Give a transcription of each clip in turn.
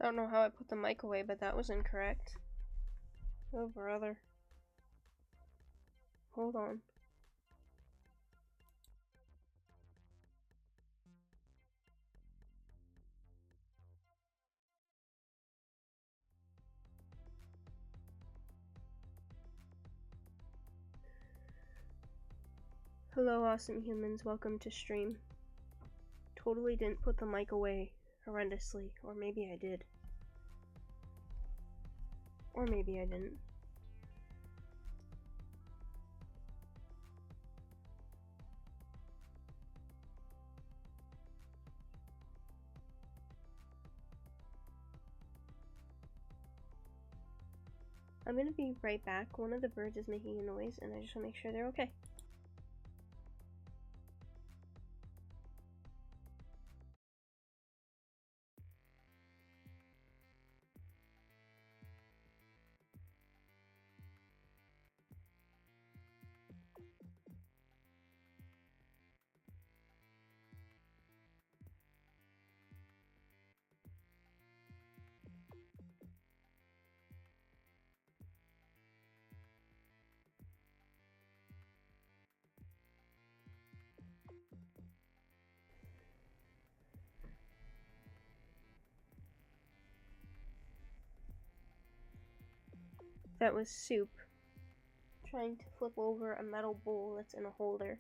I don't know how I put the mic away, but that was incorrect. Oh, brother. Hold on. Hello, awesome humans. Welcome to stream. Totally didn't put the mic away horrendously. Or maybe I did. Or maybe I didn't. I'm gonna be right back. One of the birds is making a noise, and I just wanna make sure they're okay. That was Soup trying to flip over a metal bowl that's in a holder.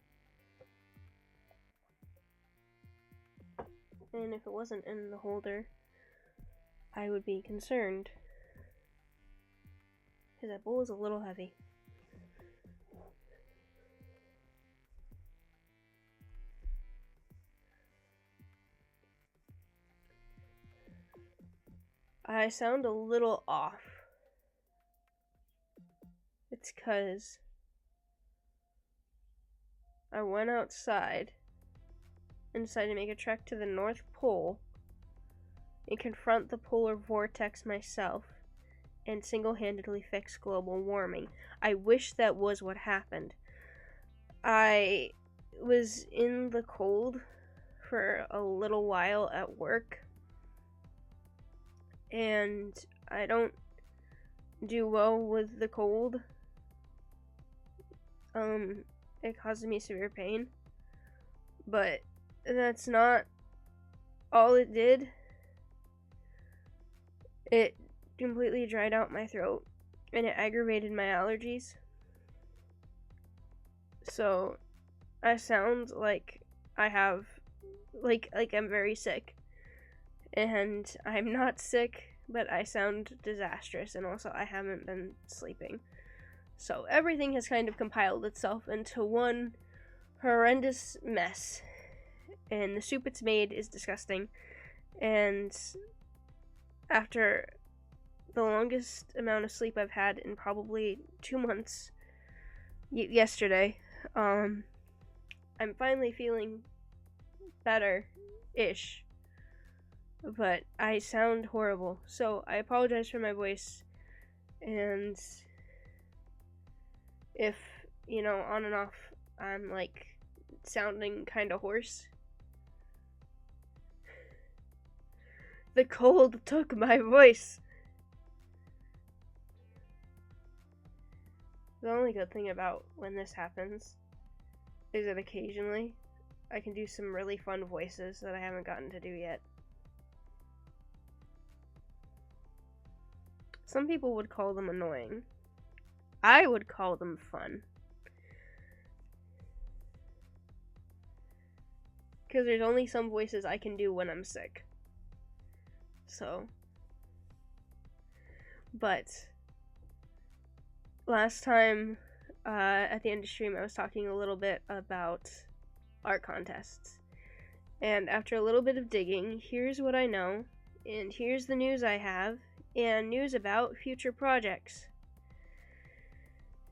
And if it wasn't in the holder, I would be concerned. Because that bowl is a little heavy. I sound a little off. It's because I went outside and decided to make a trek to the North Pole and confront the polar vortex myself and single-handedly fix global warming. I wish that was what happened. I was in the cold for a little while at work, and I don't do well with the cold. It causes me severe pain, but that's not all it did. It completely dried out my throat, and it aggravated my allergies. So I sound like I have, like I'm very sick. And I'm not sick, but I sound disastrous, and also I haven't been sleeping. So everything has kind of compiled itself into one horrendous mess. And the soup it's made is disgusting. And after the longest amount of sleep I've had in probably 2 months, yesterday, I'm finally feeling better-ish. But I sound horrible, so I apologize for my voice. And if, on and off, I'm like sounding kind of hoarse. The cold took my voice. The only good thing about when this happens is that occasionally I can do some really fun voices that I haven't gotten to do yet. Some people would call them annoying. I would call them fun. Because there's only some voices I can do when I'm sick. So. But last time at the end of stream I was talking a little bit about art contests. And after a little bit of digging, here's what I know. And here's the news I have. And news about future projects.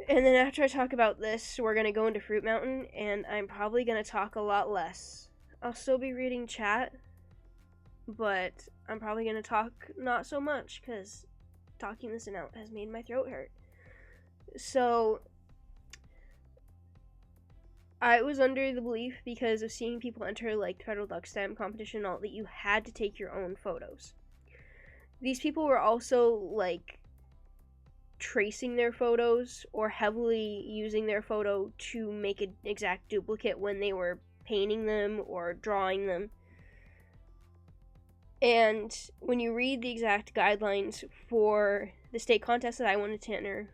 And then after I talk about this, we're going to go into Fruit Mountain, and I'm probably going to talk a lot less. I'll still be reading chat, but I'm probably going to talk not so much, because talking this out has made my throat hurt. So, I was under the belief, because of seeing people enter, like, Federal Duck Stamp competition and all, that you had to take your own photos. these people were also like tracing their photos or heavily using their photo to make an exact duplicate when they were painting them or drawing them. And when you read the exact guidelines for the state contest that I wanted to enter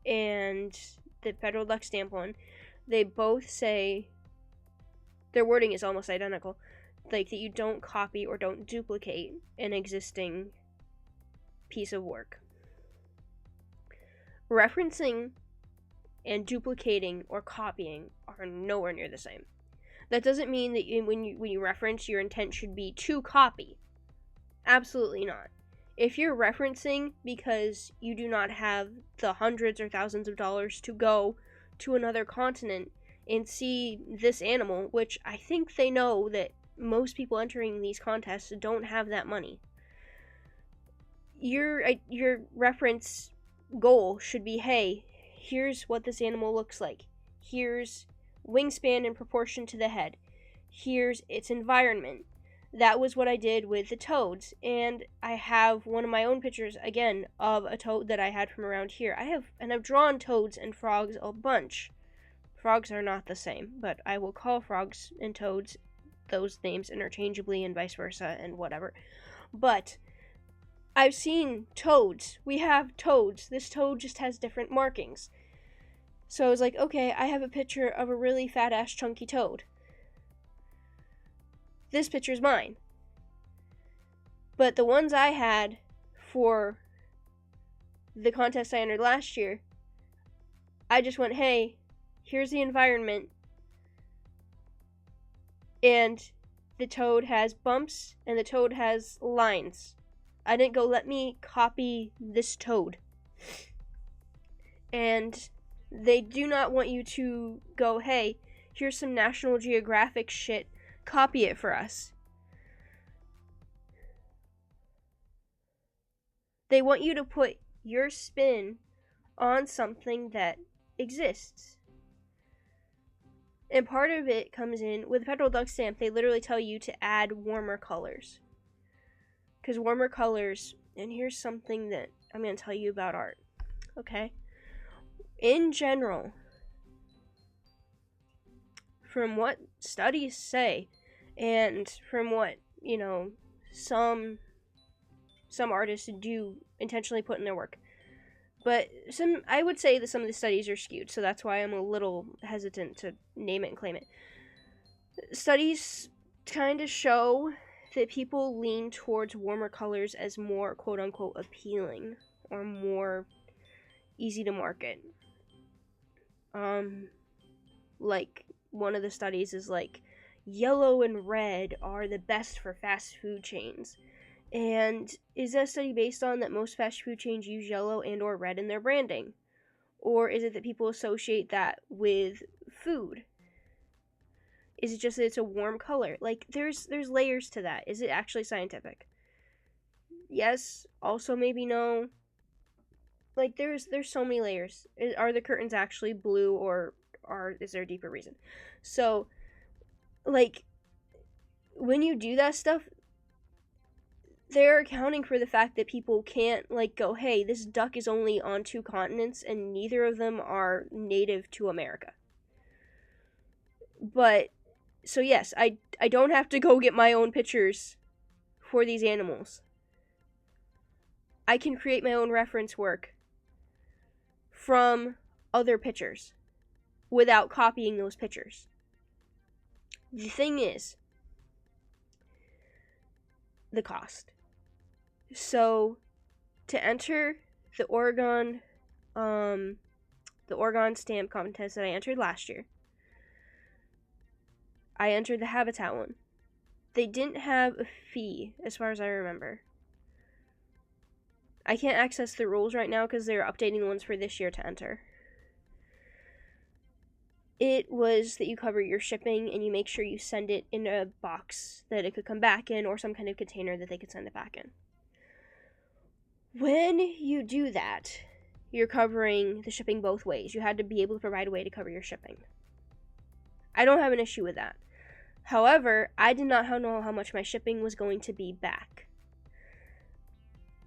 and the federal duck stamp one, they both say, their wording is almost identical, like that you don't copy or don't duplicate an existing piece of work. Referencing and duplicating or copying are nowhere near the same. That doesn't mean that when you reference, your intent should be to copy. Absolutely not. If you're referencing because you do not have the hundreds or thousands of dollars to go to another continent and see this animal, which I think they know that most people entering these contests don't have that money. Your reference goal should be, hey, here's what this animal looks like. Here's wingspan in proportion to the head. Here's its environment. That was what I did with the toads, and I have one of my own pictures, again, of a toad that I had from around here. I've drawn toads and frogs a bunch. Frogs are not the same, but I will call frogs and toads those names interchangeably and vice versa and whatever. But I've seen toads. We have toads. This toad just has different markings. So I was like, okay, I have a picture of a really fat-ass chunky toad. This picture's mine. But the ones I had for the contest I entered last year, I just went, hey, here's the environment. And the toad has bumps and the toad has lines. I didn't go, let me copy this toad. And they do not want you to go, hey, here's some National Geographic shit, copy it for us. They want you to put your spin on something that exists. And part of it comes in, with Federal Duck Stamp, they literally tell you to add warmer colors. Because warmer colors, and here's something that I'm going to tell you about art, okay? In general, from what studies say, and from what, some artists do intentionally put in their work, but I would say that some of the studies are skewed, so that's why I'm a little hesitant to name it and claim it. Studies kind of show that people lean towards warmer colors as more quote-unquote appealing or more easy to market. Like, one of the studies is like, yellow and red are the best for fast food chains. And is that study based on that most fast food chains use yellow and or red in their branding? Or is it that people associate that with food? Is it just that it's a warm color? Like, there's layers to that. Is it actually scientific? Yes. Also, maybe no. Like, there's so many layers. Are the curtains actually blue, or is there a deeper reason? So, like, when you do that stuff, they're accounting for the fact that people can't, like, go, hey, this duck is only on 2 continents, and neither of them are native to America. But, so yes, I don't have to go get my own pictures for these animals. I can create my own reference work from other pictures without copying those pictures. The thing is, the cost. So, to enter the Oregon stamp contest that I entered last year, I entered the Habitat one. They didn't have a fee, as far as I remember. I can't access the rules right now because they're updating the ones for this year to enter. It was that you cover your shipping and you make sure you send it in a box that it could come back in, or some kind of container that they could send it back in. When you do that, you're covering the shipping both ways. You had to be able to provide a way to cover your shipping. I don't have an issue with that. However, I did not know how much my shipping was going to be back.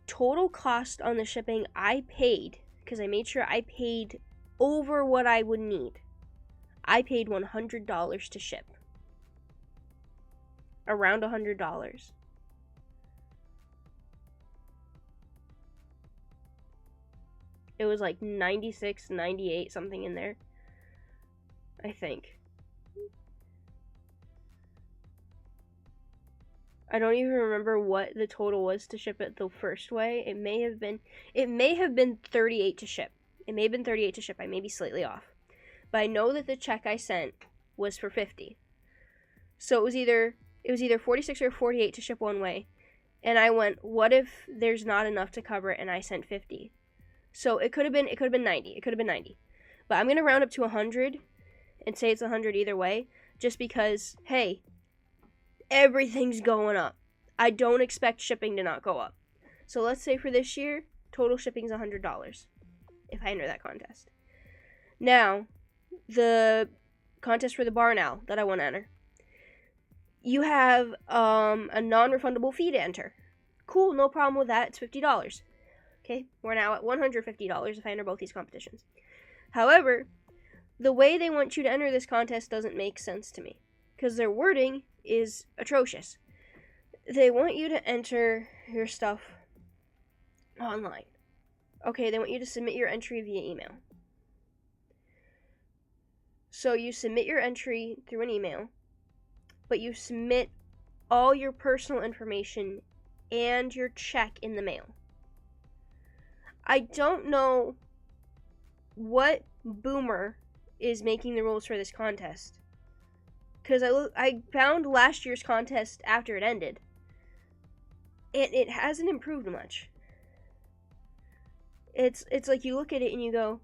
total cost on the shipping I paid, because I made sure I paid over what I would need, I paid $100 to ship. Around $100. It was like 96, 98, something in there, I think. I don't even remember what the total was to ship it the first way. It may have been 38 to ship. It may have been 38 to ship. I may be slightly off. But I know that the check I sent was for 50. So it was either 46 or 48 to ship one way. And I went, what if there's not enough to cover it, and I sent 50? So it could have been 90. It could have been 90. But I'm going to round up to 100 and say it's 100 either way, just because, hey, everything's going up. I don't expect shipping to not go up. So let's say for this year, total shipping's $100 if I enter that contest. Now, the contest for the barn owl that I want to enter, you have a non-refundable fee to enter. Cool, no problem with that. It's $50. Okay, we're now at $150 if I enter both these competitions. However, the way they want you to enter this contest doesn't make sense to me, because their wording is atrocious. They want you to enter your stuff online. Okay, they want you to submit your entry via email. So you submit your entry through an email, but you submit all your personal information and your check in the mail. I don't know what boomer is making the rules for this contest, because I found last year's contest after it ended, and it hasn't improved much. It's like you look at it and you go,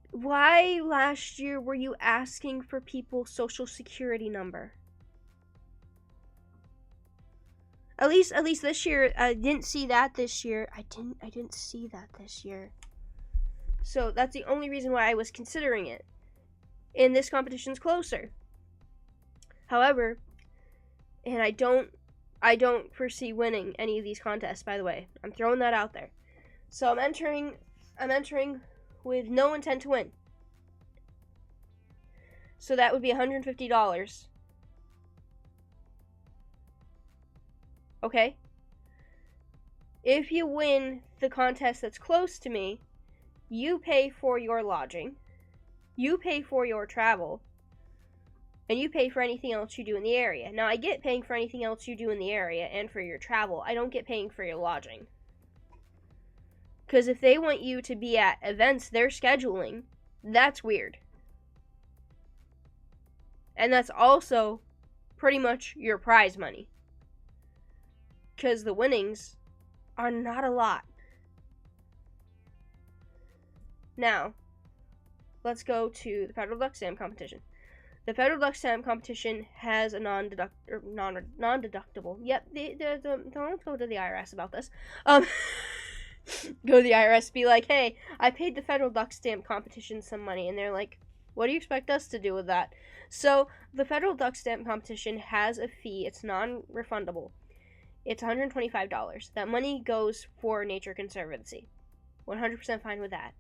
why last year were you asking for people's social security number? At least this year, I didn't see that this year. I didn't see that this year. So that's the only reason why I was considering it. And this competition's closer. However, and I don't foresee winning any of these contests, by the way. I'm throwing that out there. So I'm entering with no intent to win. So that would be $150. Okay? If you win the contest that's close to me, you pay for your lodging, you pay for your travel, and you pay for anything else you do in the area. Now, I get paying for anything else you do in the area and for your travel. I don't get paying for your lodging. Because if they want you to be at events they're scheduling, that's weird. And that's also pretty much your prize money. Because the winnings are not a lot. Now, let's go to the Federal Duck Stamp competition. The Federal Duck Stamp competition has a non-deductible. Yep, don't go to the IRS about this. Go to the IRS, be like, hey, I paid the Federal Duck Stamp competition some money, and they're like, what do you expect us to do with that? So, the Federal Duck Stamp competition has a fee. It's non-refundable. It's $125. That money goes for Nature Conservancy. 100% fine with that.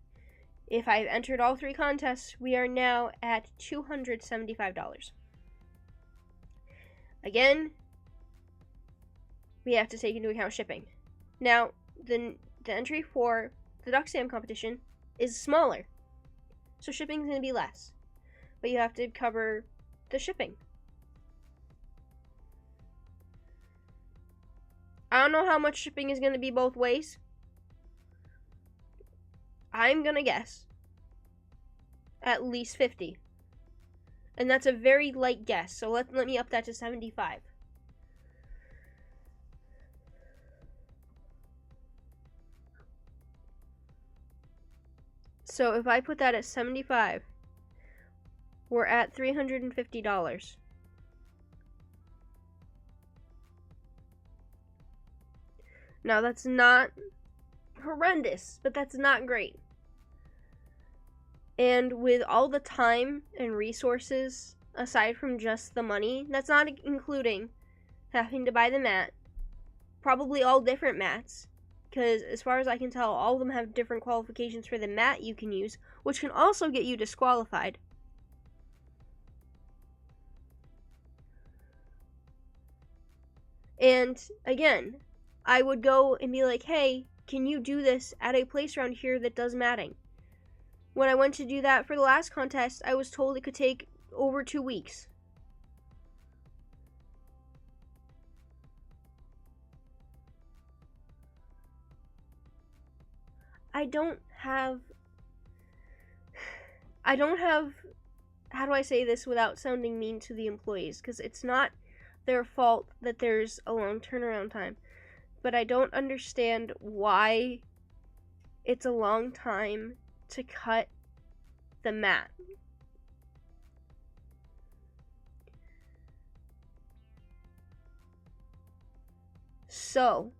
If I've entered all three contests, we are now at $275. Again, we have to take into account shipping. Now, the entry for the Duck Stamp competition is smaller, so shipping is going to be less. But you have to cover the shipping. I don't know how much shipping is going to be both ways. I'm going to guess at least 50. And that's a very light guess, so let me up that to 75. So if I put that at 75, we're at $350. Now that's not horrendous, but that's not great. And with all the time and resources, aside from just the money, that's not including having to buy the mat, probably all different mats, because as far as I can tell, all of them have different qualifications for the mat you can use, which can also get you disqualified. And again, I would go and be like, hey, can you do this at a place around here that does matting? When I went to do that for the last contest, I was told it could take over 2 weeks. I don't have, how do I say this without sounding mean to the employees? Because it's not their fault that there's a long turnaround time. But I don't understand why it's a long time to cut the mat. So,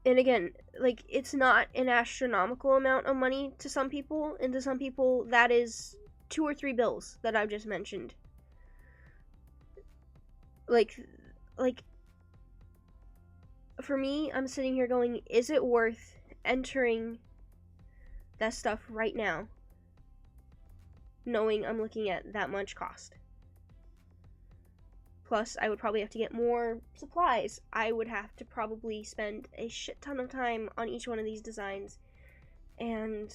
and again, like, it's not an astronomical amount of money to some people, and to some people that is 2 or 3 bills that I've just mentioned. Like for me, I'm sitting here going, is it worth entering that stuff right now, knowing I'm looking at that much cost? Plus, I would probably have to get more supplies. I would have to probably spend a shit ton of time on each one of these designs. And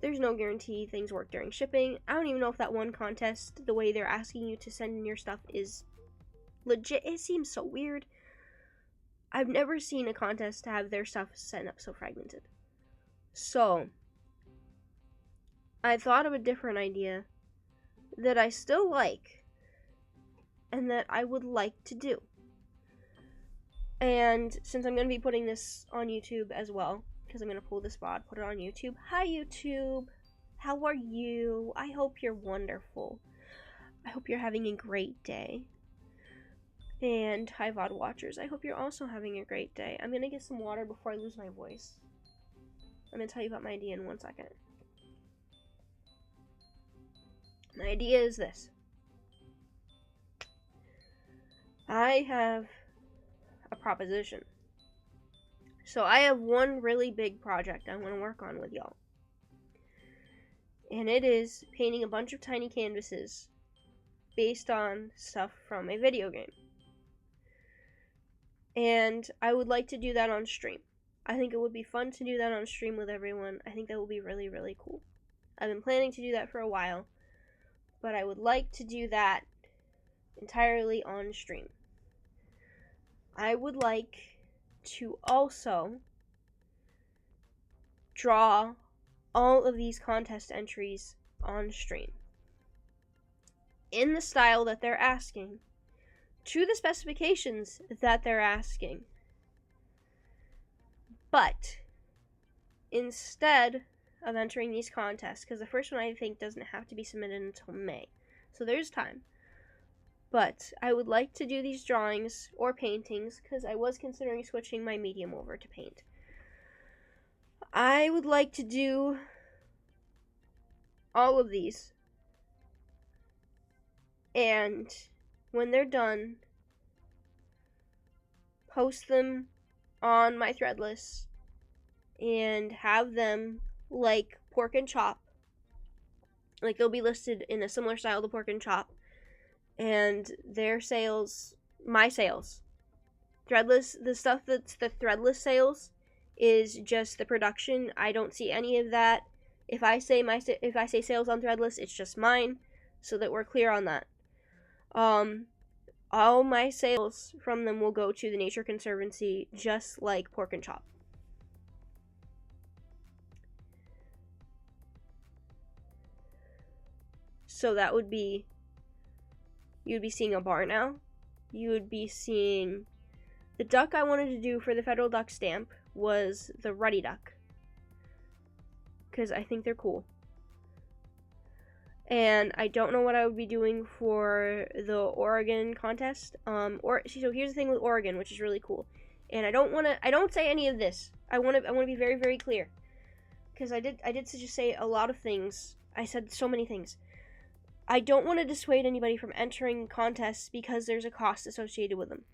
there's no guarantee things work during shipping. I don't even know if that one contest, the way they're asking you to send in your stuff, is legit. It seems so weird. I've never seen a contest to have their stuff sent up so fragmented. So, I thought of a different idea that I still like and that I would like to do. And since I'm going to be putting this on YouTube as well, because I'm going to pull this VOD, put it on YouTube. Hi, YouTube. How are you? I hope you're wonderful. I hope you're having a great day. And hi, VOD watchers. I hope you're also having a great day. I'm going to get some water before I lose my voice. I'm going to tell you about my idea in 1 second. My idea is this. I have a proposition. So I have one really big project I want to work on with y'all. And it is painting a bunch of tiny canvases based on stuff from a video game. And I would like to do that on stream. I think it would be fun to do that on stream with everyone. I think that would be really, really cool. I've been planning to do that for a while, but I would like to do that entirely on stream. I would like to also draw all of these contest entries on stream in the style that they're asking, to the specifications that they're asking. But instead of entering these contests, because the first one I think doesn't have to be submitted until May, so there's time. But I would like to do these drawings or paintings, because I was considering switching my medium over to paint. I would like to do all of these. And when they're done, post them on my Threadless and have them like Pork and Chop. Like, they'll be listed in a similar style to Pork and Chop. And their sales, my sales. Threadless, the stuff that's the Threadless sales is just the production. I don't see any of that. If I say sales on Threadless, it's just mine, so that we're clear on that. All my sales from them will go to the Nature Conservancy, just like Pork and Chop. So that would be, you'd be seeing a barn owl. You would be seeing, the duck I wanted to do for the federal duck stamp was the ruddy duck, because I think they're cool. And I don't know what I would be doing for the Oregon contest. So here's the thing with Oregon, which is really cool. And I don't say any of this. I want to be very, very clear, because I did just say a lot of things. I said so many things. I don't want to dissuade anybody from entering contests because there's a cost associated with them.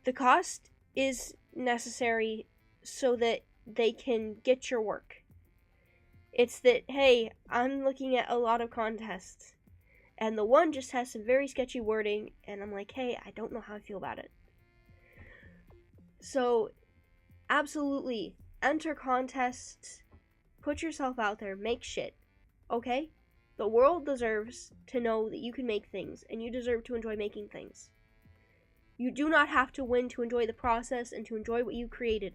The cost is necessary so that they can get your work. It's that, hey, I'm looking at a lot of contests, and the one just has some very sketchy wording, and I'm like, hey, I don't know how I feel about it. So, absolutely, enter contests, put yourself out there, make shit, okay? The world deserves to know that you can make things, and you deserve to enjoy making things. You do not have to win to enjoy the process and to enjoy what you created.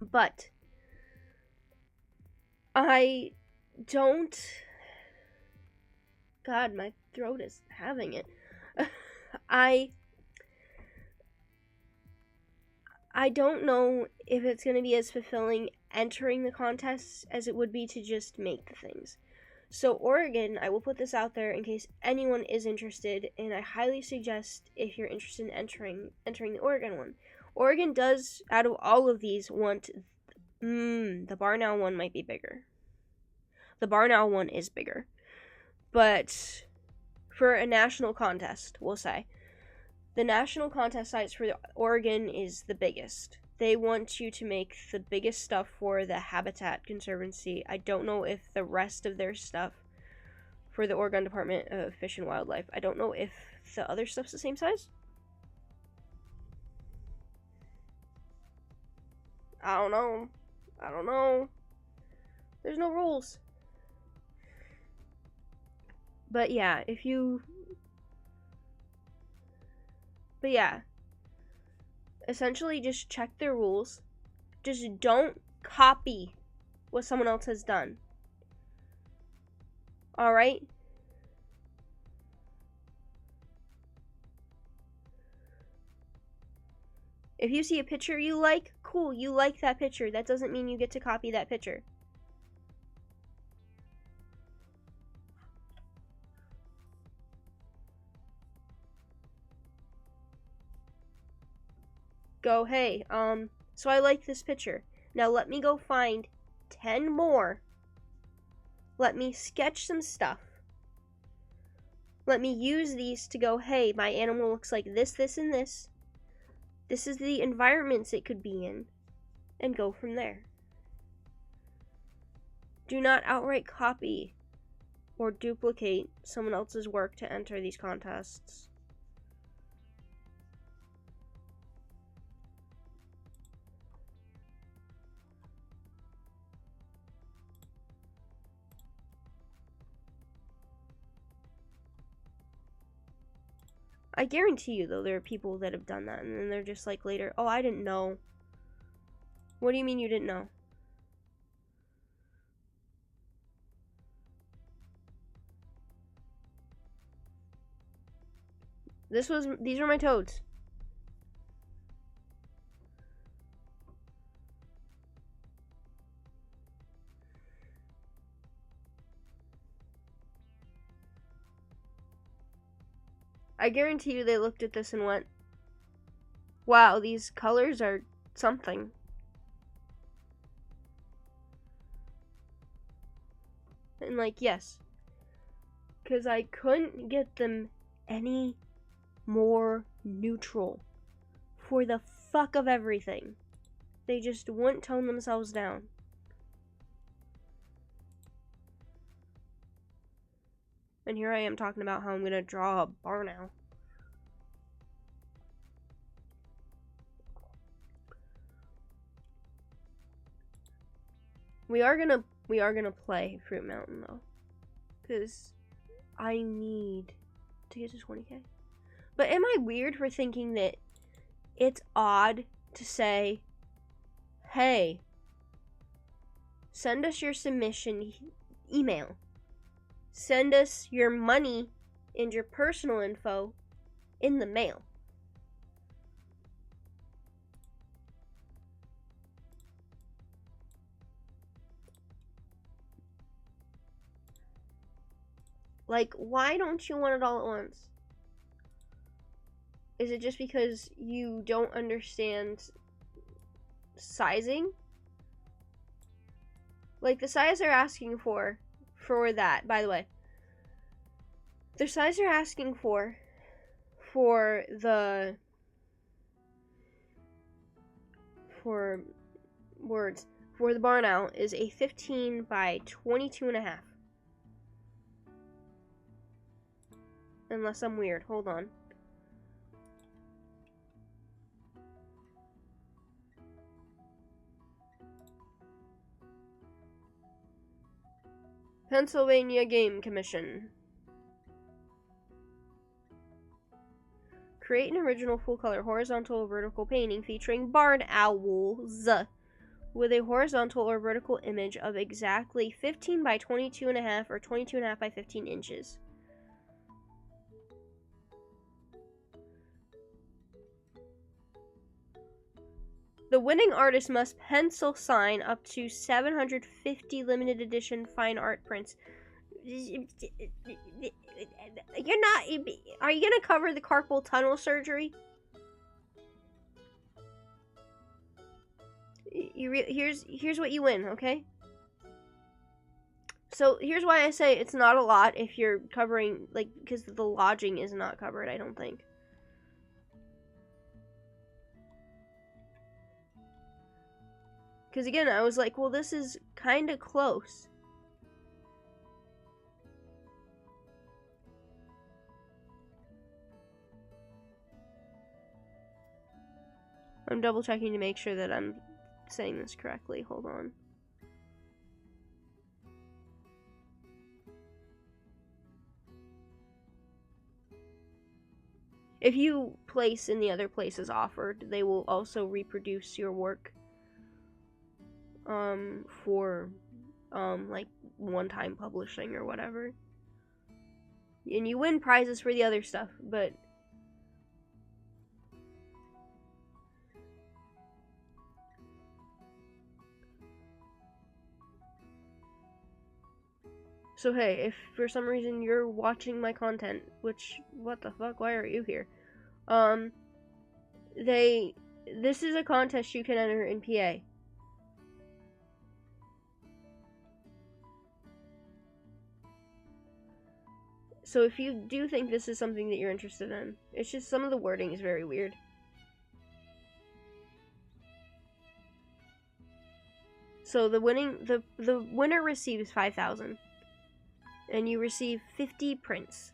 But I don't... God, my throat is having it. I don't know if it's going to be as fulfilling entering the contests as it would be to just make the things. So Oregon, I will put this out there in case anyone is interested, and I highly suggest if you're interested in entering the Oregon one. Oregon does, out of all of these, want... the Barn Owl one might be bigger. The Barn Owl one is bigger. But for a national contest, we'll say, the national contest sites for Oregon is the biggest. They want you to make the biggest stuff for the Habitat Conservancy. I don't know if the rest of their stuff for the Oregon Department of Fish and Wildlife, I don't know if the other stuff's the same size. I don't know. There's no rules. But yeah, essentially just check their rules. Just don't copy what someone else has done. Alright? If you see a picture you like, cool, you like that picture. That doesn't mean you get to copy that picture. Go, hey, so I like this picture. Now let me go find 10 more. Let me sketch some stuff. Let me use these to go, hey, my animal looks like this, this, and this. This is the environments it could be in. And go from there. Do not outright copy or duplicate someone else's work to enter these contests. I guarantee you, though, there are people that have done that, and then they're just like later, oh, I didn't know. What do you mean you didn't know? These were my toads. I guarantee you they looked at this and went, wow, these colors are something. And like, yes. Because I couldn't get them any more neutral for the fuck of everything. They just wouldn't tone themselves down. And here I am talking about how I'm going to draw a barn owl. We are gonna play Fruit Mountain though, because I need to get to 20k. But am I weird for thinking that it's odd to say, hey, send us your submission email. Send us your money and your personal info in the mail. Like, why don't you want it all at once? Is it just because you don't understand sizing? Like, the size they're asking for that, by the way, The size they're asking for the barn owl is a 15 by 22.5. Unless I'm weird. Hold on. Pennsylvania Game Commission. Create an original full-color horizontal or vertical painting featuring barn owls with a horizontal or vertical image of exactly 15 by 22.5 or 22.5 by 15 inches. The winning artist must pencil sign up to 750 limited edition fine art prints. You're not. Are you gonna cover the carpal tunnel surgery? Here's what you win, okay? So here's why I say it's not a lot if you're covering, like, because the lodging is not covered, I don't think. Because again, I was like, well, this is kind of close. I'm double checking to make sure that I'm saying this correctly. Hold on. If you place in the other places offered, they will also reproduce your work for like one-time publishing or whatever. And you win prizes for the other stuff, but so hey, if for some reason you're watching my content, which, what the fuck, why are you here? This is a contest you can enter in PA. So if you do think this is something that you're interested in, it's just some of the wording is very weird. So the winner receives 5,000. And you receive 50 prints.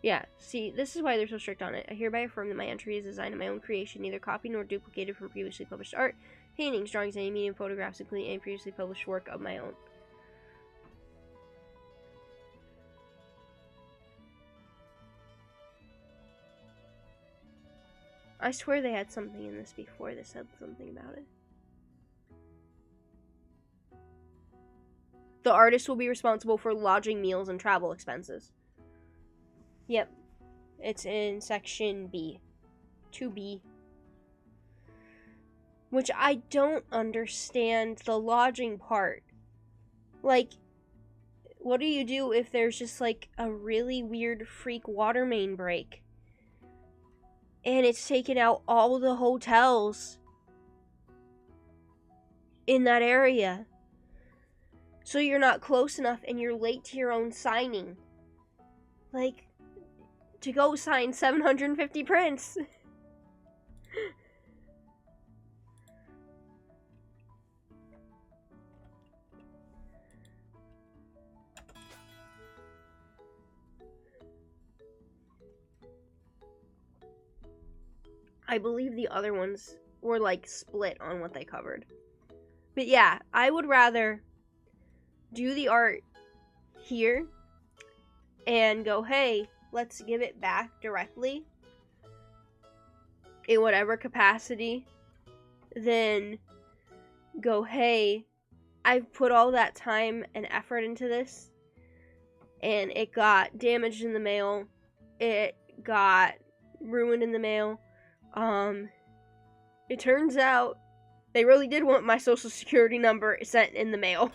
Yeah, see, this is why they're so strict on it. I hereby affirm that my entry is designed of my own creation, neither copied nor duplicated from previously published art, paintings, drawings, any medium, photographs, including any previously published work of my own. I swear they had something in this before that said something about it. The artist will be responsible for lodging, meals, and travel expenses. Yep. It's in section B. 2B. Which I don't understand the lodging part. Like, what do you do if there's just like a really weird freak water main break? And it's taken out all the hotels in that area. So you're not close enough and you're late to your own signing. Like, to go sign 750 prints. I believe the other ones were like split on what they covered. But yeah, I would rather do the art here and go, hey, let's give it back directly in whatever capacity, then go, hey, I've put all that time and effort into this and it got damaged in the mail, it got ruined in the mail. It turns out they really did want my social security number sent in the mail.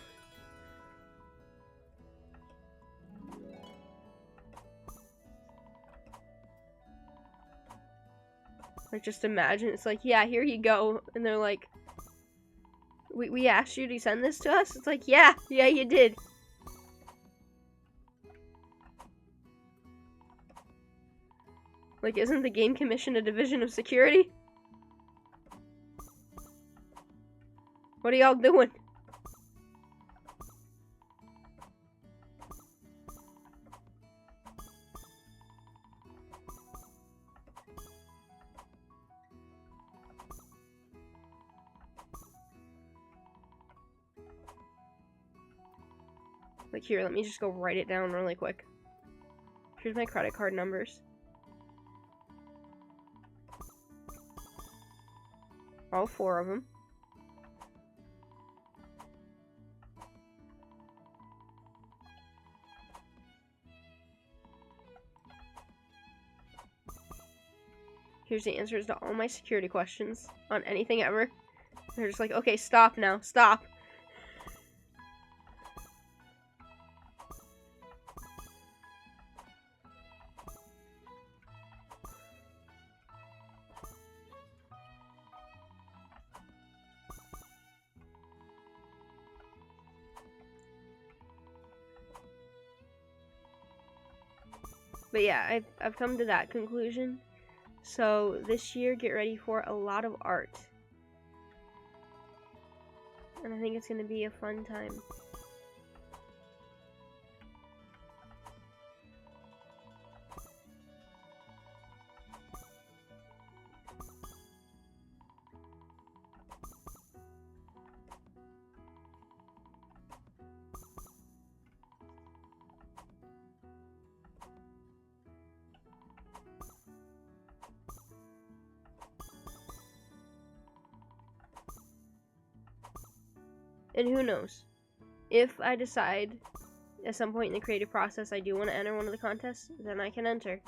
Like, just imagine, it's like, yeah, here you go. And they're like, we asked you to send this to us? It's like, yeah, you did. Like, isn't the Game Commission a division of security? What are y'all doing? Like, here, let me just go write it down really quick. Here's my credit card numbers. All 4 of them. Here's the answers to all my security questions on anything ever. They're just like, okay, stop now, stop. But yeah, I've come to that conclusion. So this year, get ready for a lot of art. And I think it's going to be a fun time. And who knows? If I decide at some point in the creative process I do want to enter one of the contests, then I can enter.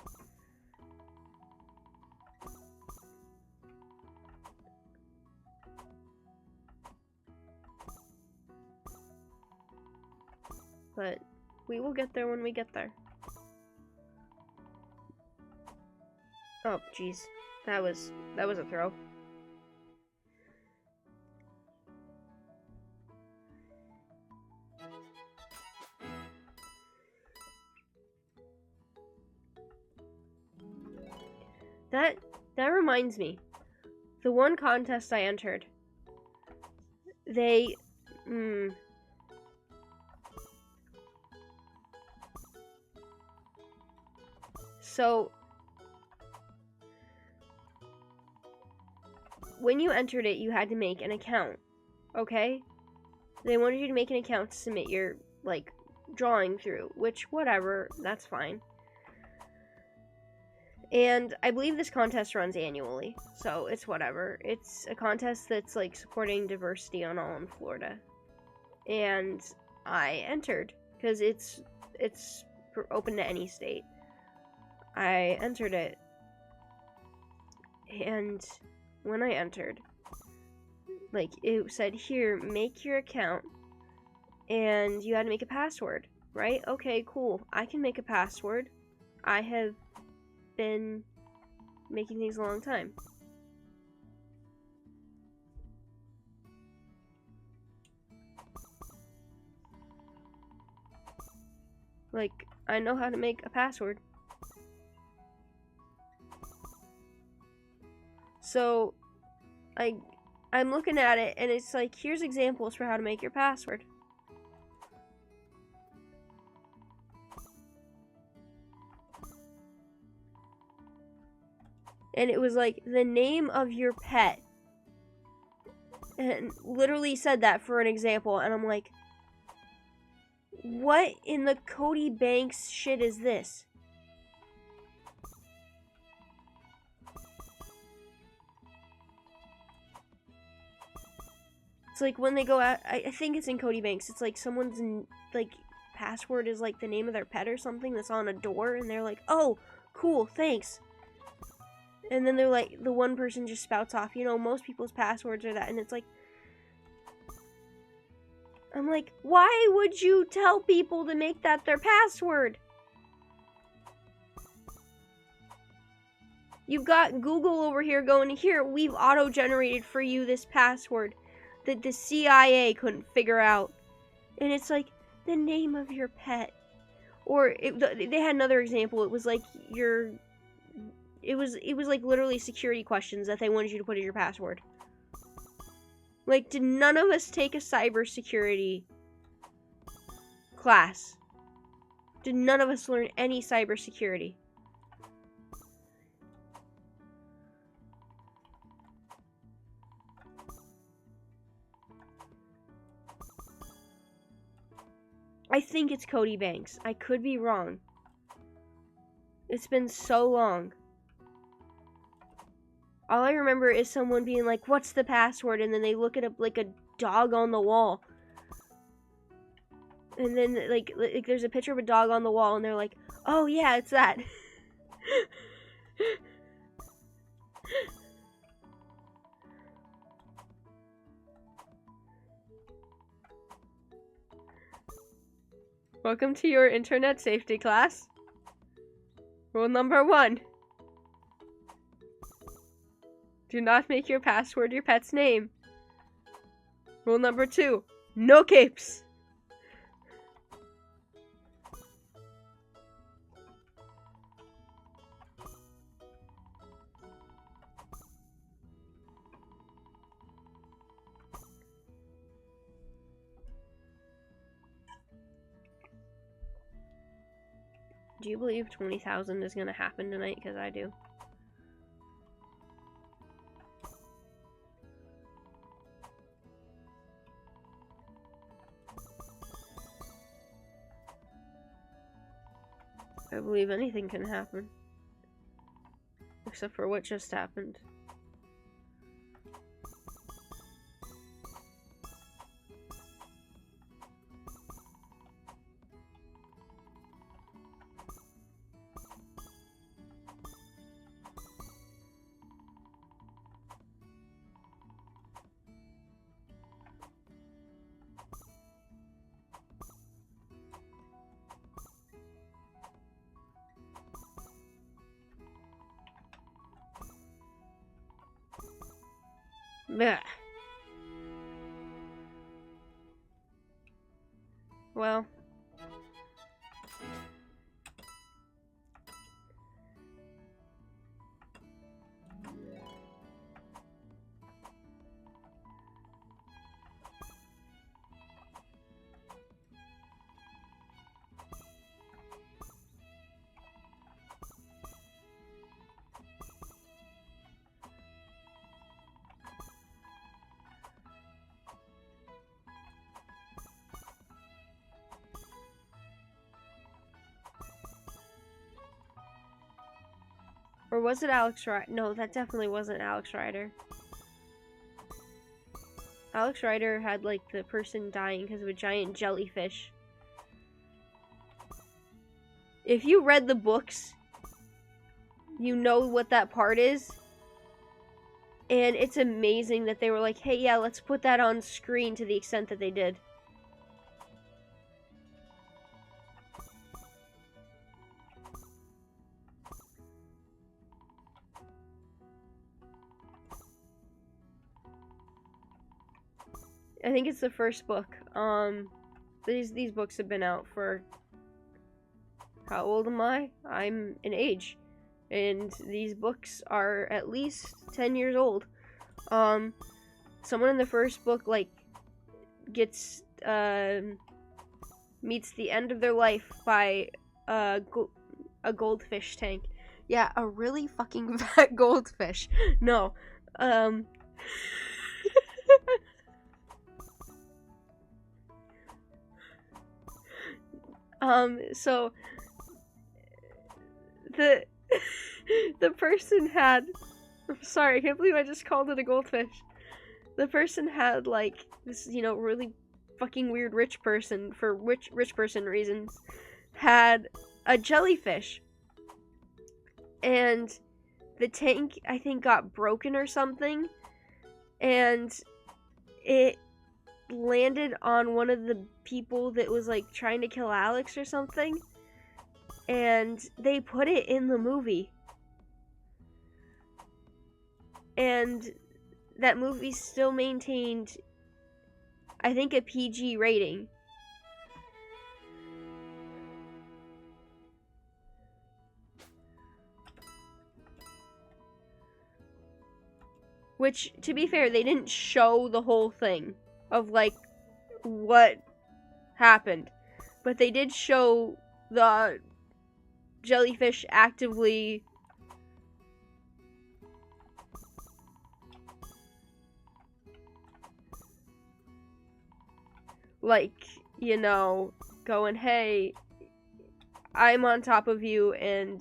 But we will get there when we get there. Oh, jeez. That was a throw. That reminds me. The one contest I entered, they So when you entered it, you had to make an account, okay? They wanted you to make an account to submit your, like, drawing through, which, whatever, that's fine. And I believe this contest runs annually, so it's whatever. It's a contest that's, like, supporting diversity on all in Florida. And I entered, because it's open to any state. I entered it, and when I entered, like, it said, here, make your account, and you had to make a password, right? Okay, cool. I can make a password. I have been making things a long time. Like, I know how to make a password. So, I'm looking at it, and it's like, here's examples for how to make your password. And it was like, the name of your pet. And literally said that for an example, and I'm like, what in the Cody Banks shit is this? It's like when they go out, I think it's in Cody Banks, it's like someone's, like, password is like the name of their pet or something that's on a door, and they're like, oh, cool, thanks. And then they're like, the one person just spouts off, you know, most people's passwords are that, and it's like, I'm like, why would you tell people to make that their password? You've got Google over here going, here, we've auto-generated for you this password that the CIA couldn't figure out. And it's like, the name of your pet. Or, they had another example, it was like, it was like literally security questions that they wanted you to put as your password. Like, did none of us take a cybersecurity class? Did none of us learn any cybersecurity? I think it's Cody Banks. I could be wrong. It's been so long. All I remember is someone being like, what's the password? And then they look at like a dog on the wall. And then like there's a picture of a dog on the wall and they're like, oh yeah, it's that. Welcome to your internet safety class. Rule number 1. Do not make your password your pet's name. Rule number 2. No capes. Do you believe 20,000 is gonna happen tonight? Because I do. I believe anything can happen. Except for what just happened. Blech. Well. Or was it Alex Rider? No, that definitely wasn't Alex Rider. Alex Rider had, like, the person dying because of a giant jellyfish. If you read the books, you know what that part is. And it's amazing that they were like, hey, yeah, let's put that on screen to the extent that they did. I think it's the first book. These books have been out for... How old am I? I'm an age. And these books are at least 10 years old. Someone in the first book, like, gets, meets the end of their life by a goldfish tank. Yeah, a really fucking fat goldfish. No. So the person had, I'm sorry, I can't believe I just called it a goldfish. The person had, like, this, you know, really fucking weird rich person, for rich person reasons, had a jellyfish. And the tank, I think, got broken or something. And it landed on one of the people that was, like, trying to kill Alex or something. And they put it in the movie. And that movie still maintained, I think, a PG rating. Which, to be fair, they didn't show the whole thing of, like, what happened. But they did show the jellyfish actively like, you know, going, hey, I'm on top of you, and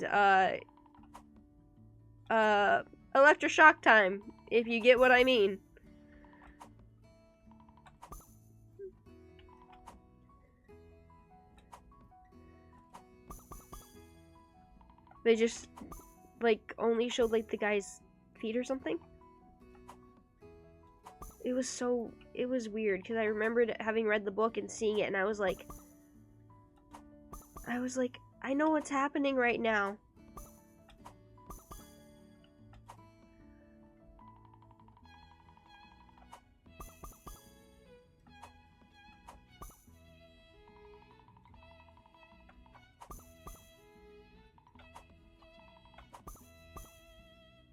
electroshock time, if you get what I mean. They just, like, only showed, like, the guy's feet or something. It was weird, because I remembered having read the book and seeing it, and I was like, I know what's happening right now.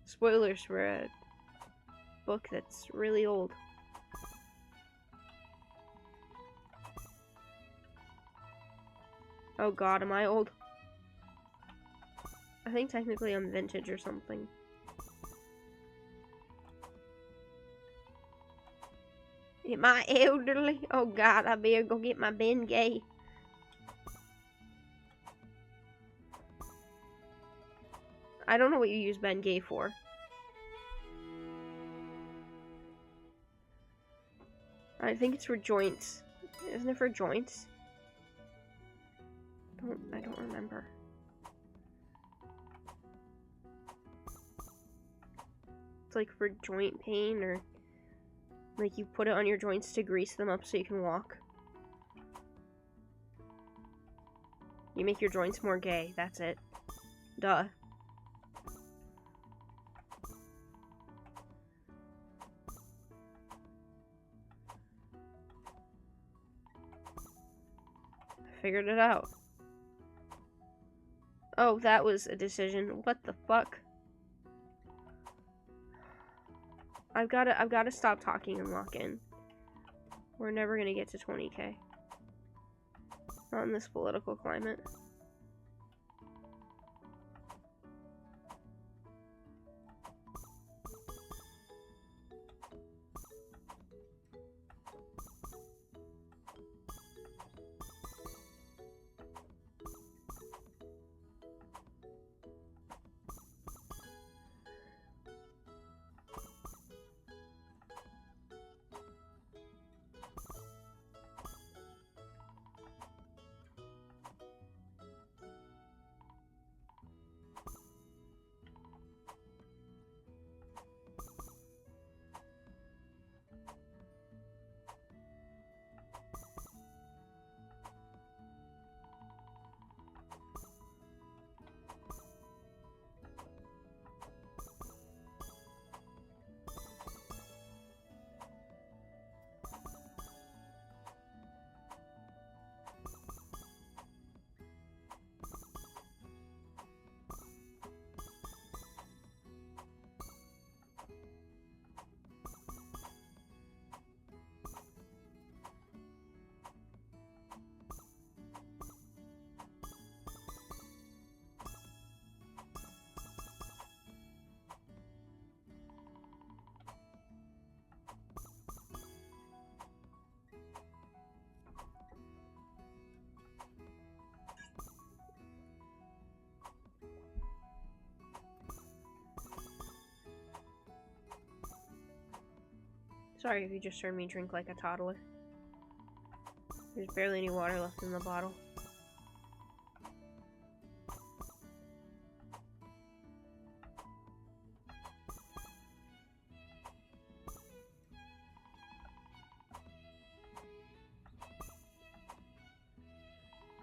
Spoilers for a book that's really old. Oh god, am I old? I think technically I'm vintage or something. Am I elderly? Oh god, I better go get my Bengay. I don't know what you use Bengay for. I think it's for joints. Isn't it for joints? I don't remember. It's like for joint pain, or like you put it on your joints to grease them up so you can walk. You make your joints more gay, that's it. Duh. I figured it out. Oh, that was a decision. What the fuck? I've gotta stop talking and lock in. We're never gonna get to 20k. Not in this political climate. Sorry if you just heard me drink like a toddler. There's barely any water left in the bottle.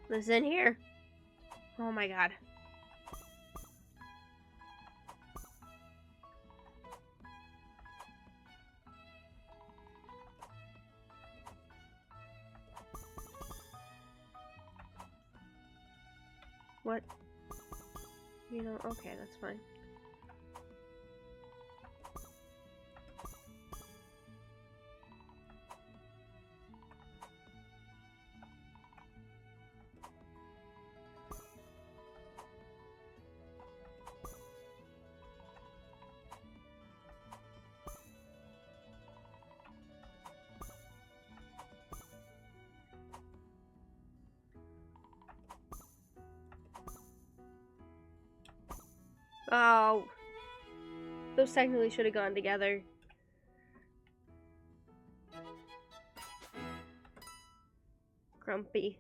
Listen here. Oh my god. What? You know, okay, that's fine. Oh, those technically should have gone together. Grumpy.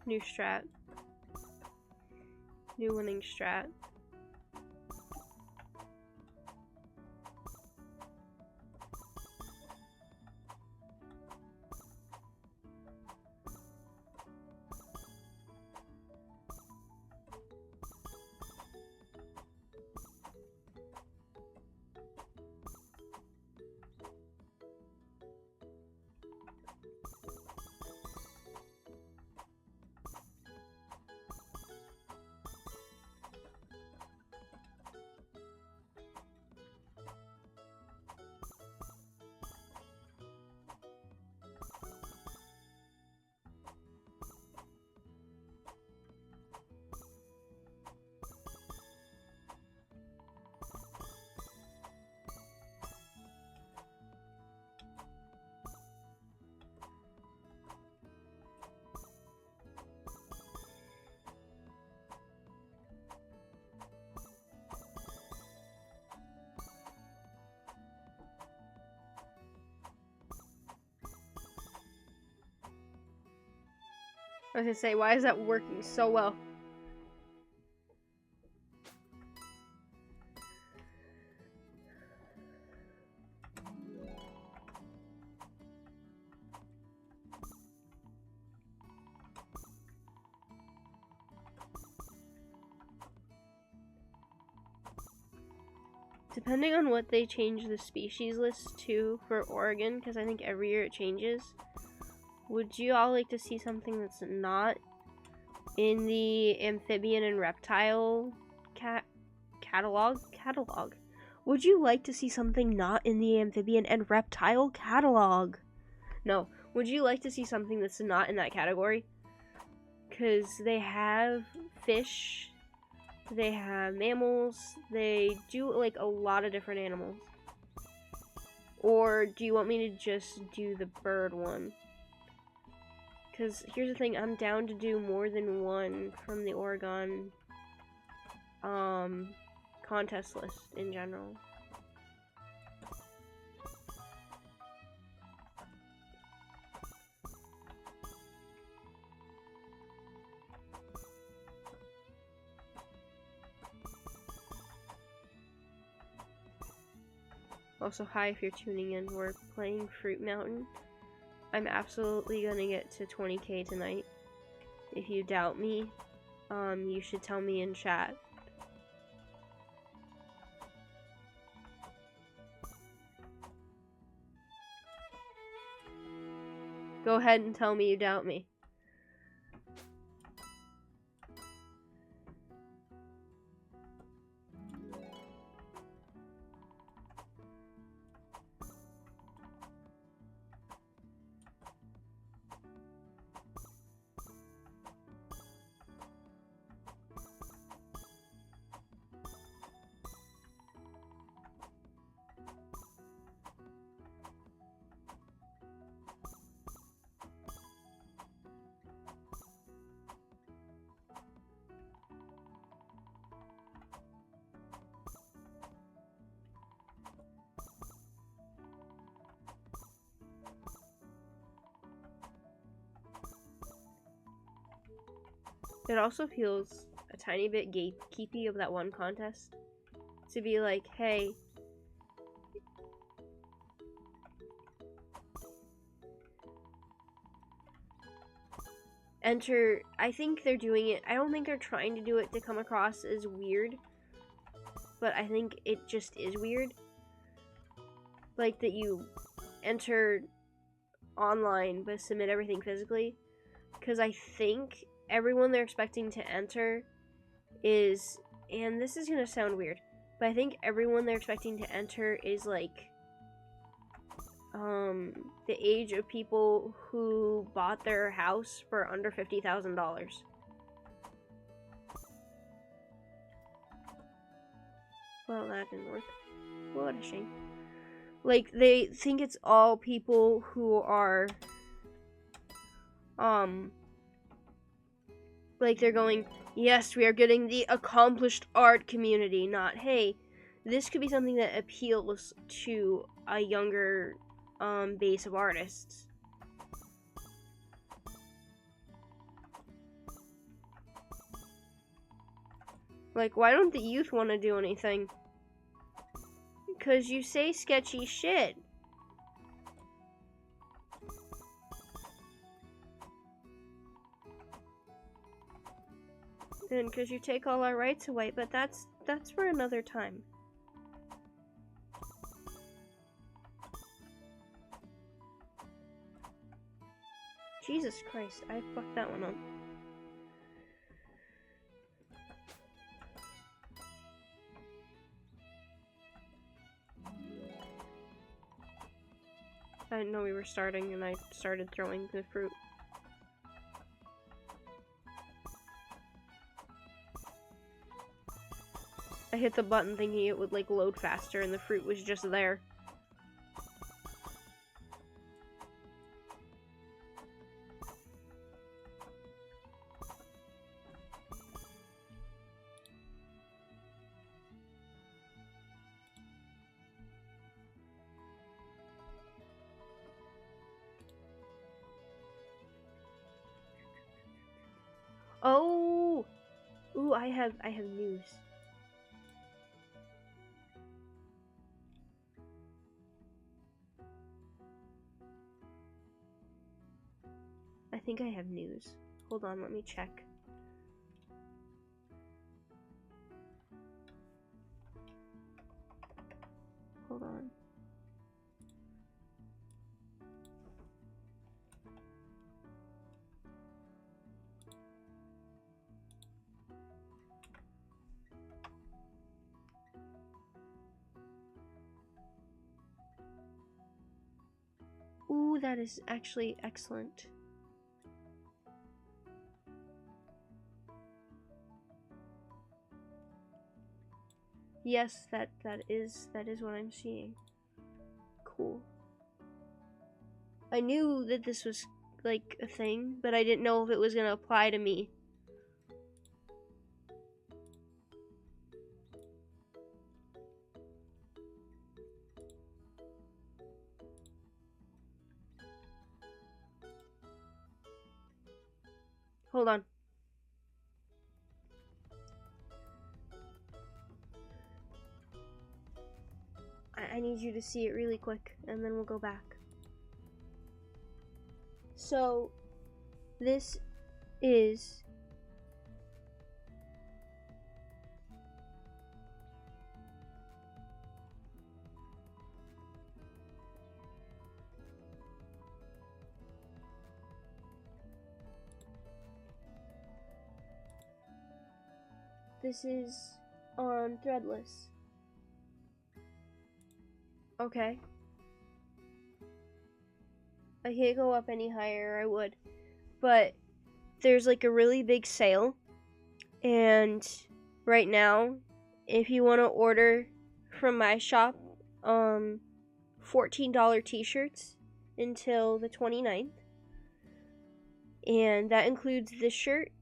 New strat. New winning strat. I was gonna say, why is that working so well? Depending on what they change the species list to for Oregon, because I think every year it changes, would you all like to see something that's not in the amphibian and reptile catalog? Would you like to see something not in the amphibian and reptile catalog? No. Would you like to see something that's not in that category? Because they have fish, they have mammals, they do like a lot of different animals. Or do you want me to just do the bird one? Because here's the thing, I'm down to do more than one from the Oregon contest list in general. Also, hi if you're tuning in, we're playing Fruit Mountain. I'm absolutely gonna get to 20k tonight. If you doubt me, you should tell me in chat. Go ahead and tell me you doubt me. It also feels a tiny bit gatekeepy of that one contest. To be like, hey, enter. I think they're doing it. I don't think they're trying to do it to come across as weird, but I think it just is weird. Like that you enter online but submit everything physically. Because I think everyone they're expecting to enter is, and this is gonna sound weird, but I think everyone they're expecting to enter is like the age of people who bought their house for under $50,000. Well, that didn't work. What a shame. Like, they think it's all people who are, like, they're going, yes, we are getting the accomplished art community, not, hey, this could be something that appeals to a younger, base of artists. Like, why don't the youth want to do anything? Because you say sketchy shit. And because you take all our rights away, but that's for another time. Jesus Christ, I fucked that one up. I didn't know we were starting, and I started throwing the fruit. I hit the button thinking it would, like, load faster, and the fruit was just there. Oh! Ooh, I have news. I think I have news. Hold on, let me check. Hold on. Ooh, that is actually excellent. Yes, that is what I'm seeing. Cool. I knew that this was like a thing, but I didn't know if it was gonna apply to me. Hold on. I need you to see it really quick, and then we'll go back. So, this is on Threadless. Okay. I can't go up any higher, I would. But there's like a really big sale. And right now, if you want to order from my shop, $14 t-shirts until the 29th. And that includes this shirt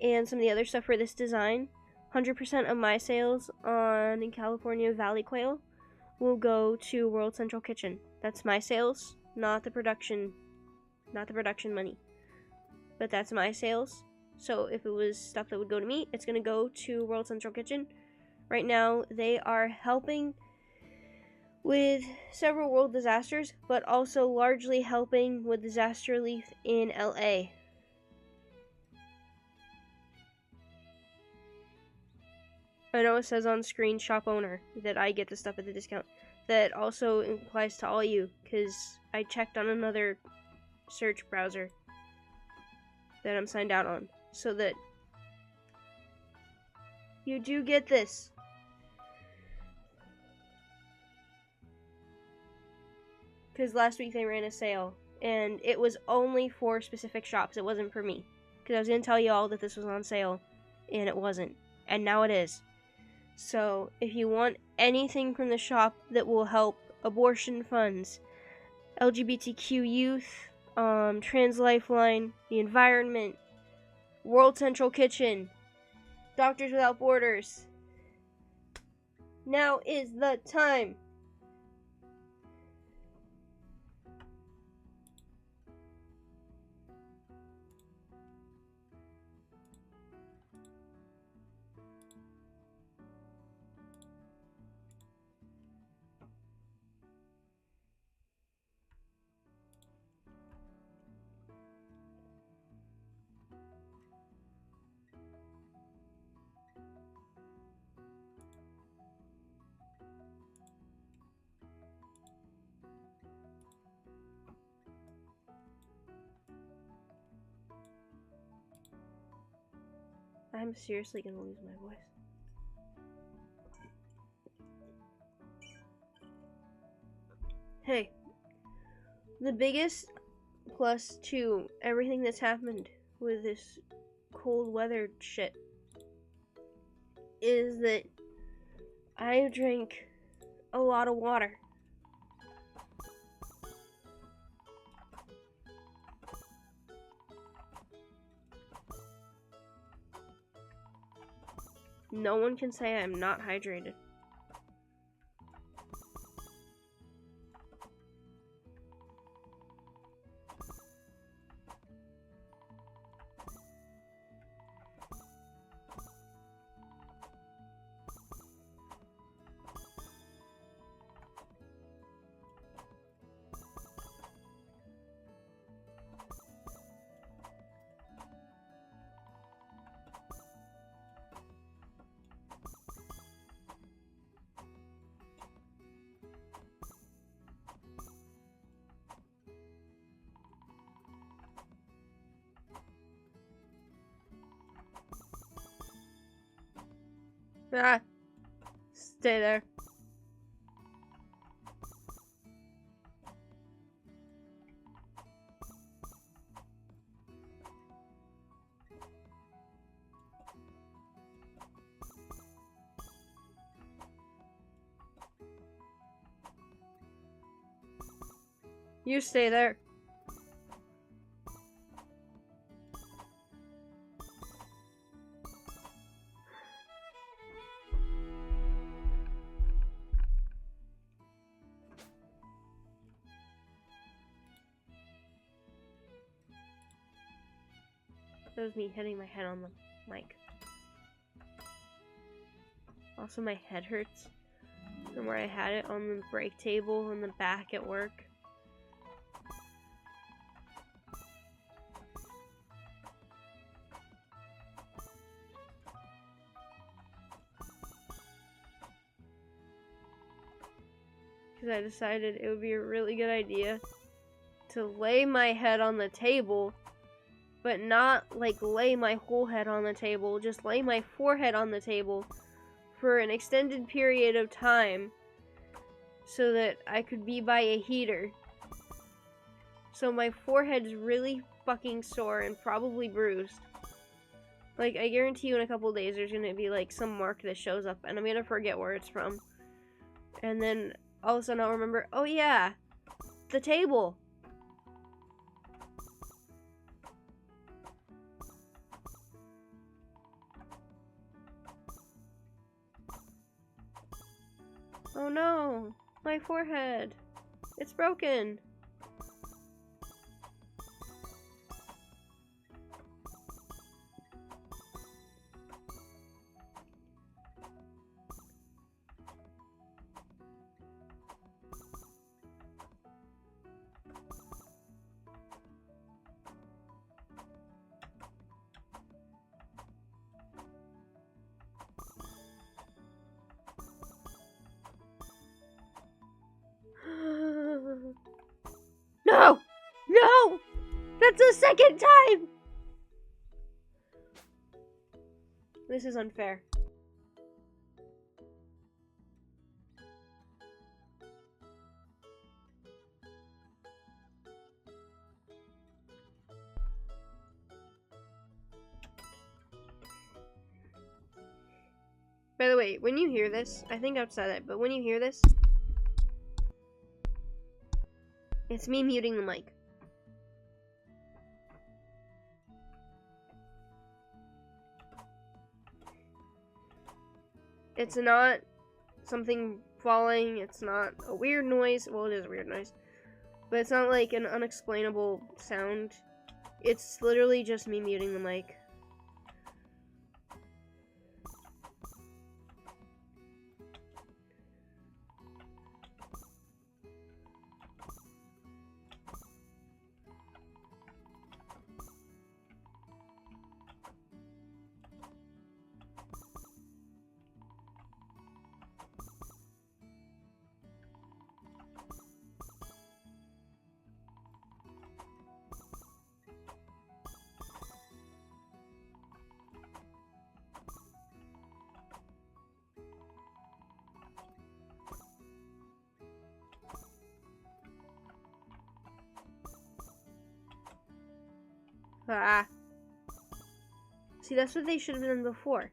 and some of the other stuff for this design. 100% of my sales on California Valley Quail will go to World Central Kitchen. That's my sales, not the production money. But that's my sales. So if it was stuff that would go to me, it's going to go to World Central Kitchen. Right now, they are helping with several world disasters, but also largely helping with disaster relief in LA. I know it says on screen shop owner that I get the stuff at the discount. That also applies to all you, because I checked on another search browser that I'm signed out on, so that you do get this. Because last week they ran a sale, and it was only for specific shops. It wasn't for me. Because I was going to tell you all that this was on sale, and it wasn't. And now it is. So, if you want anything from the shop that will help abortion funds, LGBTQ youth, Trans Lifeline, the environment, World Central Kitchen, Doctors Without Borders, now is the time. I'm seriously gonna lose my voice. Hey, the biggest plus to everything that's happened with this cold weather shit is that I drink a lot of water. No one can say I'm not hydrated. Ah, stay there. You stay there. That was me hitting my head on the mic. Also, my head hurts from where I had it on the break table in the back at work. Because I decided it would be a really good idea to lay my head on the table, but not like lay my whole head on the table, just lay my forehead on the table for an extended period of time so that I could be by a heater. So my forehead's really fucking sore and probably bruised. Like, I guarantee you in a couple days there's gonna be like some mark that shows up and I'm gonna forget where it's from. And then all of a sudden I'll remember, oh yeah, the table. Oh no, my forehead. It's broken. No! No! That's the second time! This is unfair. By the way, when you hear this, I think I've said it, but when you hear this, it's me muting the mic. It's not something falling, it's not a weird noise. Well, it is a weird noise. But it's not like an unexplainable sound. It's literally just me muting the mic. Ah. See, that's what they should have done before.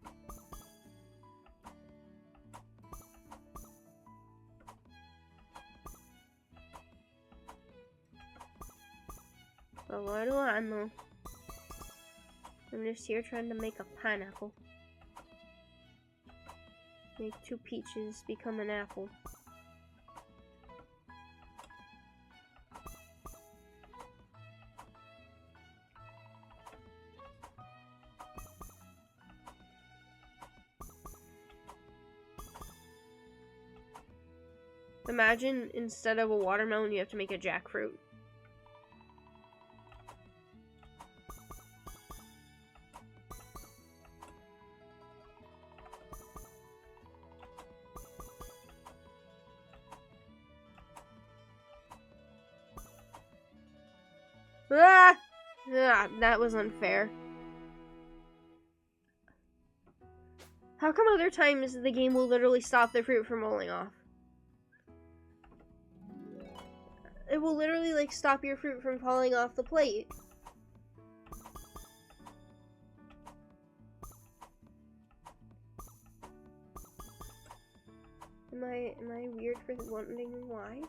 But what do I know? I'm just here trying to make a pineapple. Make 2 peaches become an apple. Imagine instead of a watermelon, you have to make a jackfruit. Ah! Ah, that was unfair. How come other times the game will literally stop the fruit from rolling off? It will literally, like, stop your fruit from falling off the plate. Am I weird for wondering why?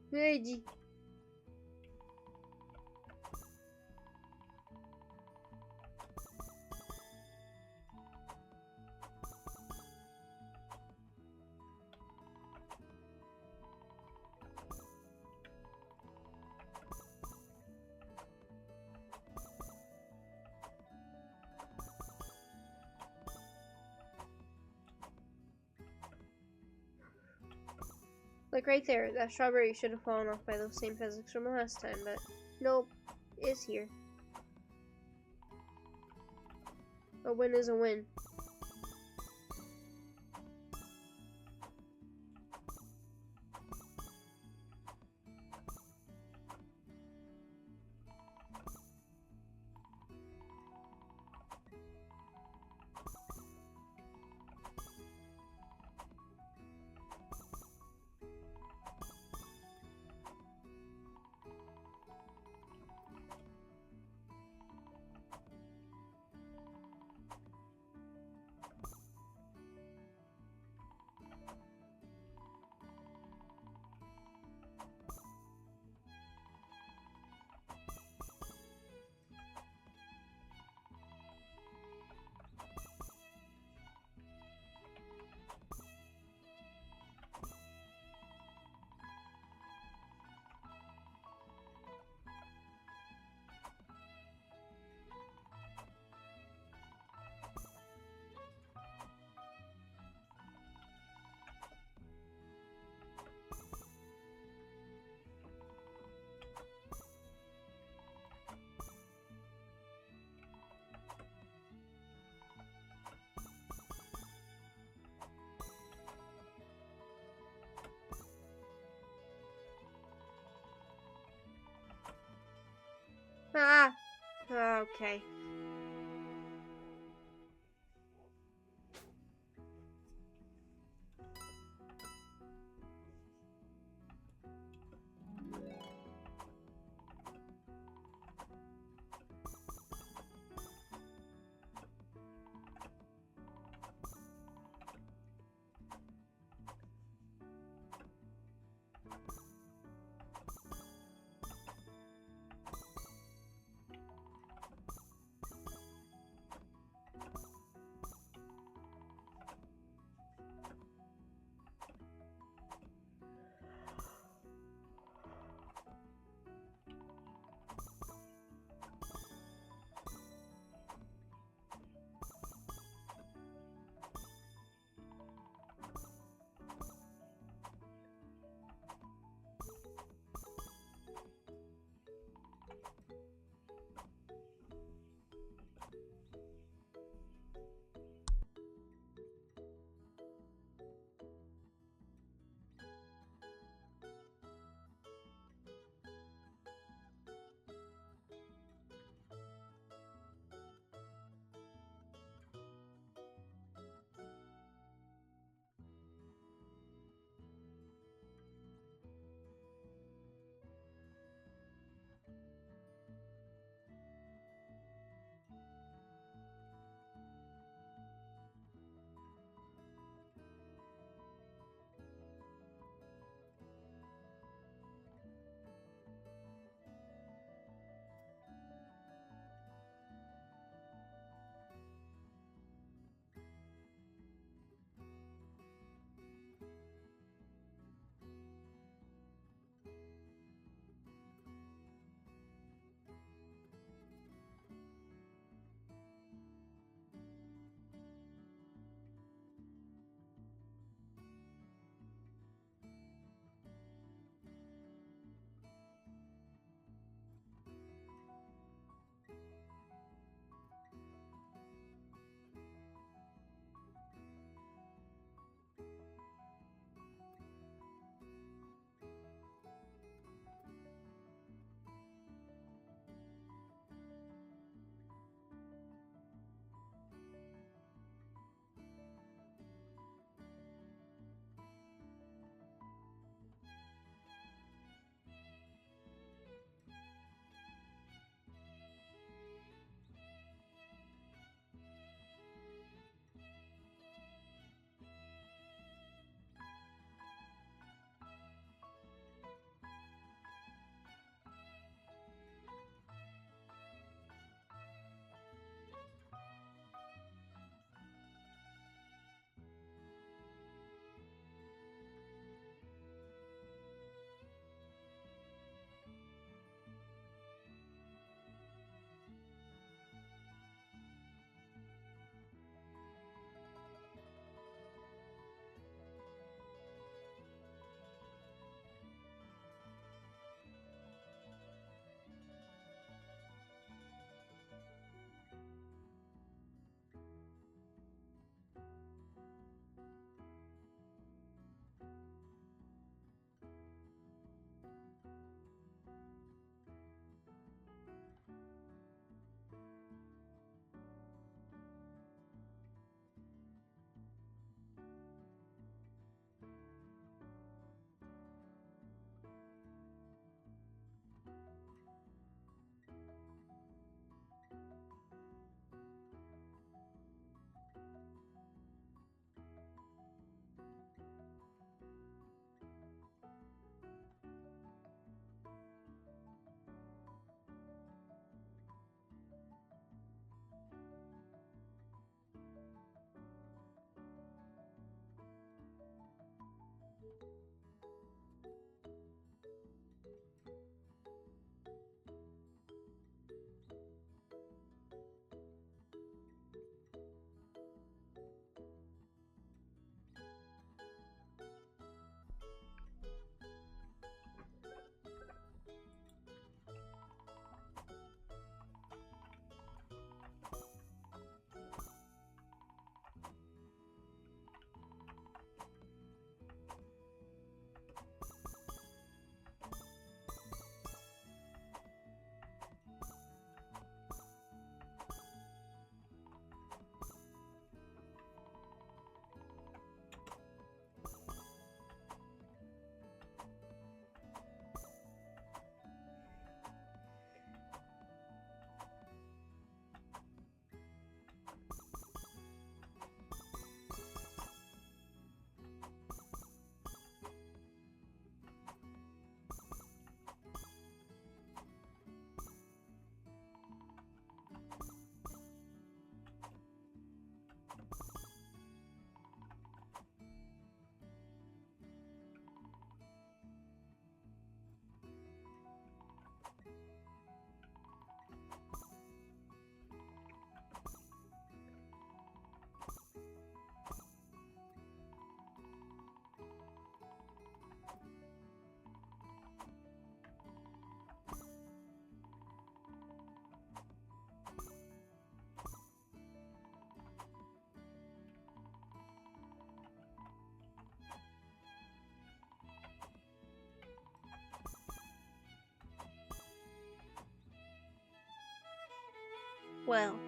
Verde. Like right there, that strawberry should have fallen off by those same physics from the last time, but nope, it's here. A win is a win. Ah! Okay. Well.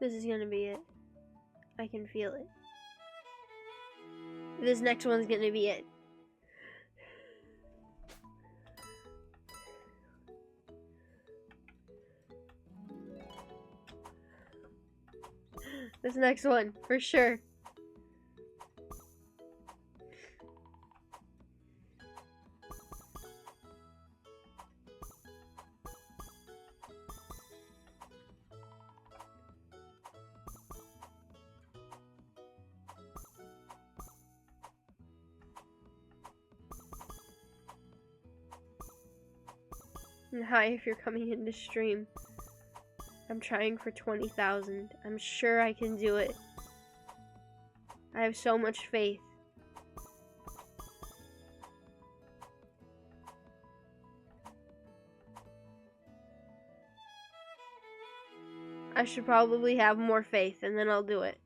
This is gonna be it. I can feel it. This next one's gonna be it. This next one, for sure. And hi if you're coming into stream. I'm trying for 20,000. I'm sure I can do it. I have so much faith. I should probably have more faith and then I'll do it.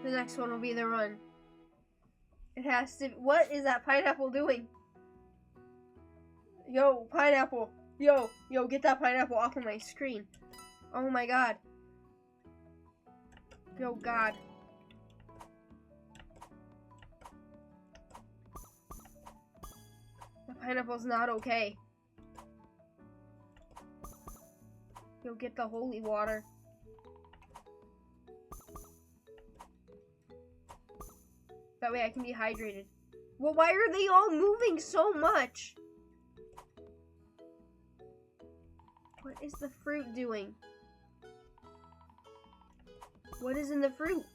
The next one will be the run. It has to. What is that pineapple doing? Yo, pineapple. Yo, get that pineapple off of my screen. Oh my god. Yo, God. The pineapple's not okay. You'll get the holy water. That way I can be hydrated. Well, why are they all moving so much? What is the fruit doing? What is in the fruit?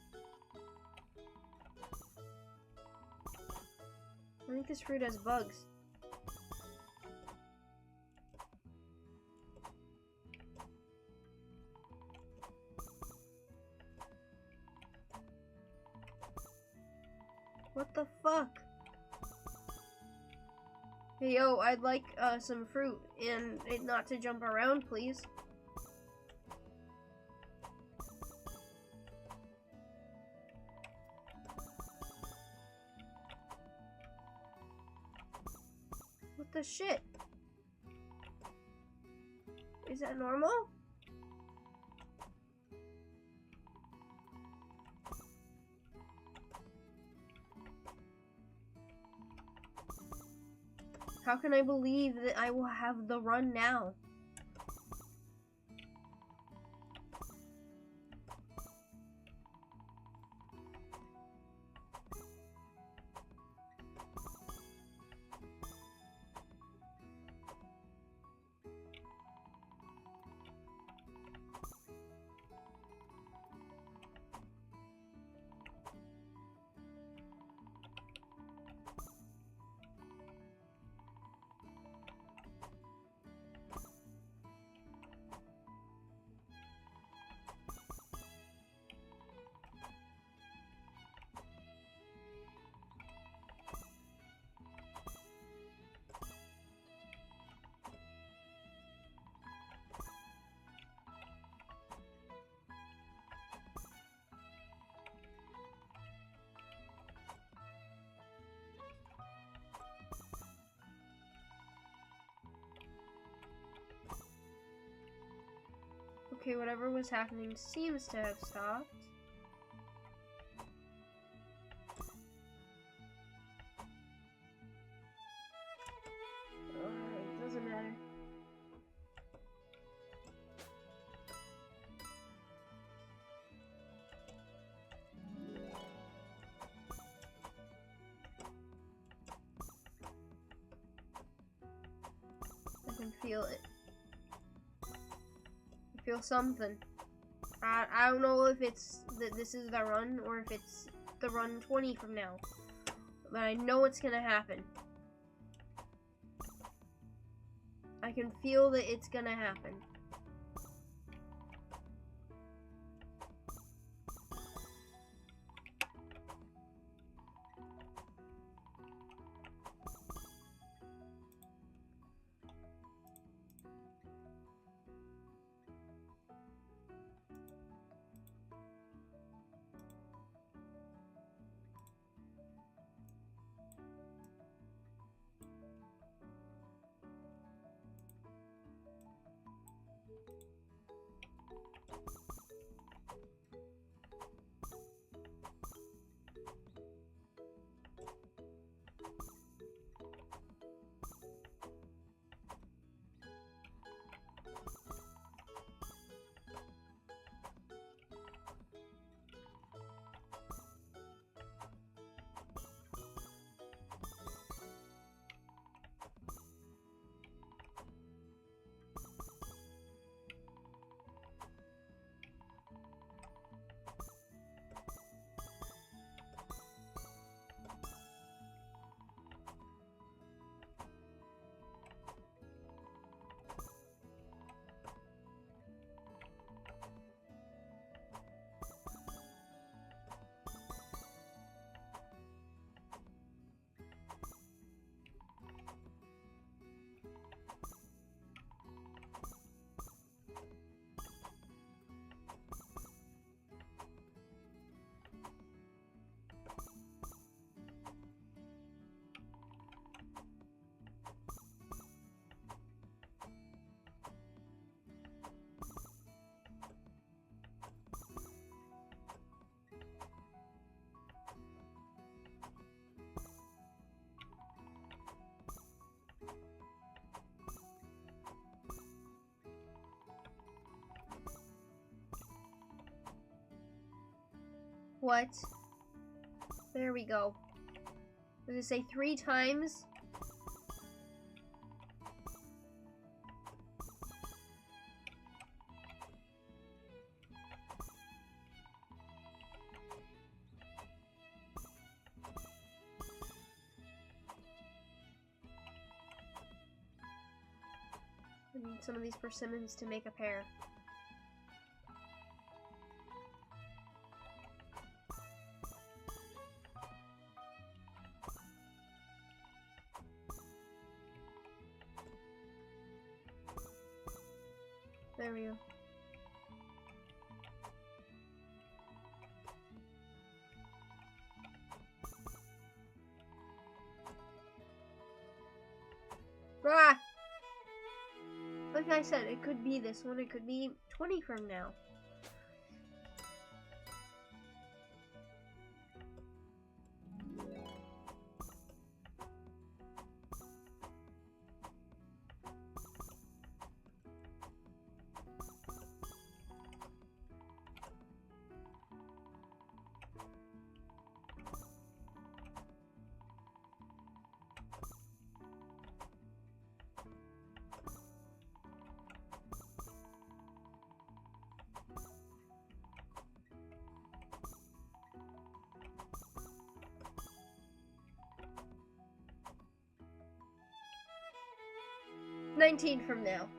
I think this fruit has bugs. What the fuck? Hey, yo, I'd like some fruit and it not to jump around, please. What the shit? Is that normal? How can I believe that I will have the run now? Okay, whatever was happening seems to have stopped. It doesn't matter. I can feel it. Feel something. I don't know if it's that this is the run or if it's the run 20 from now, but I know it's gonna happen. I can feel that it's gonna happen. What? There we go. Does it say 3 times? I need some of these persimmons to make a pair. There we go. Ah! Like I said, it could be this one, it could be 20 from now. $19 from now.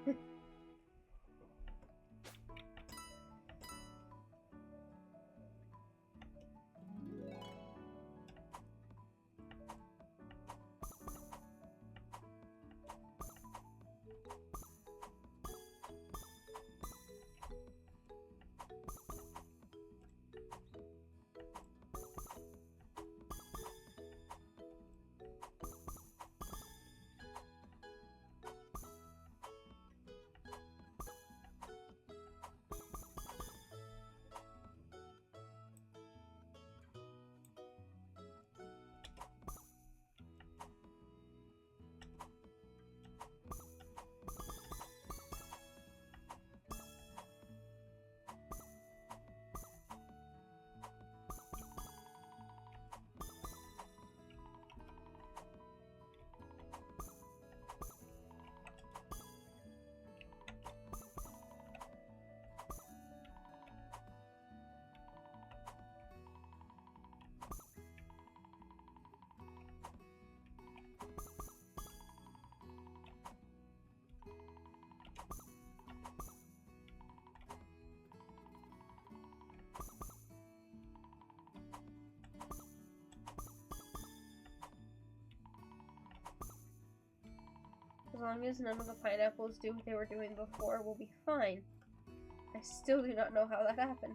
As long as none of the pineapples do what they were doing before, we'll be fine. I still do not know how that happened.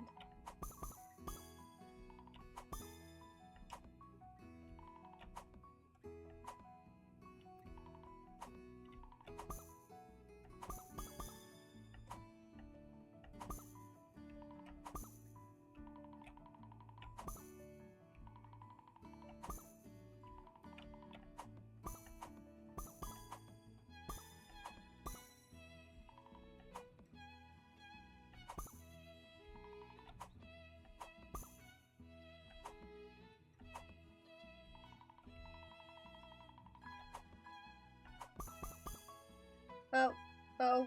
Oh,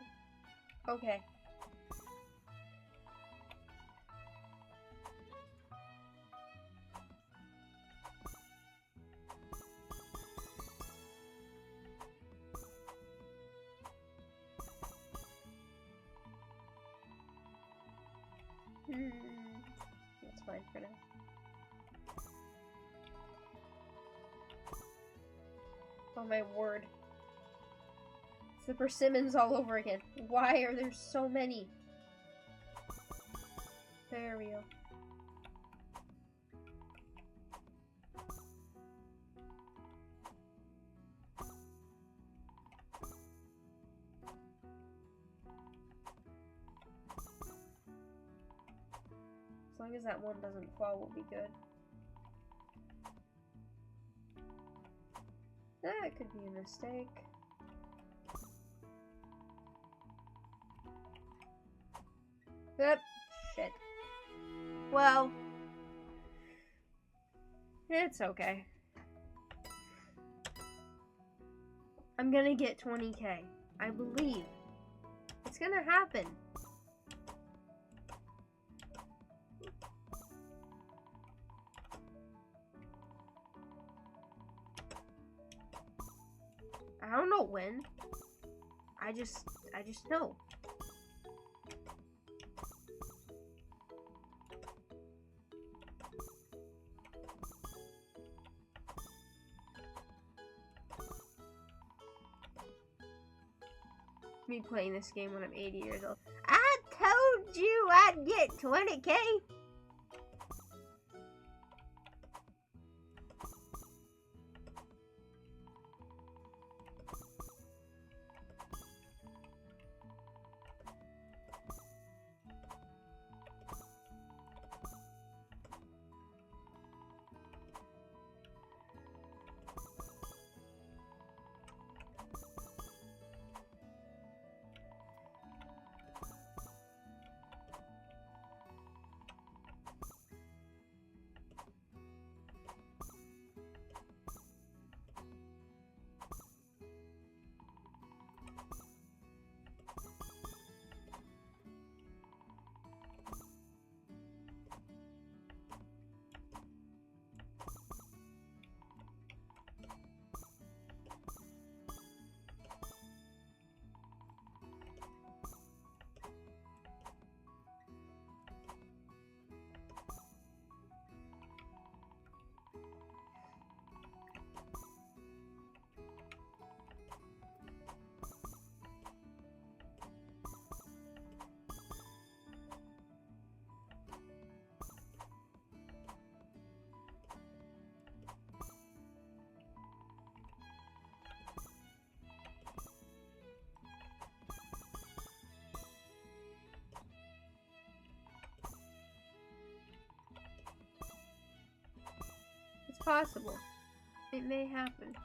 okay. That's fine for now. Oh my word. It's the persimmons all over again. Why are there so many? There we go. As long as that one doesn't fall, we'll be good. That could be a mistake. Yep. Shit. Well, It's okay. I'm gonna get 20K. I believe. It's gonna happen. I don't know when. I just know. Me playing this game when I'm 80 years old. I told you I'd get 20K. It's possible. It may happen.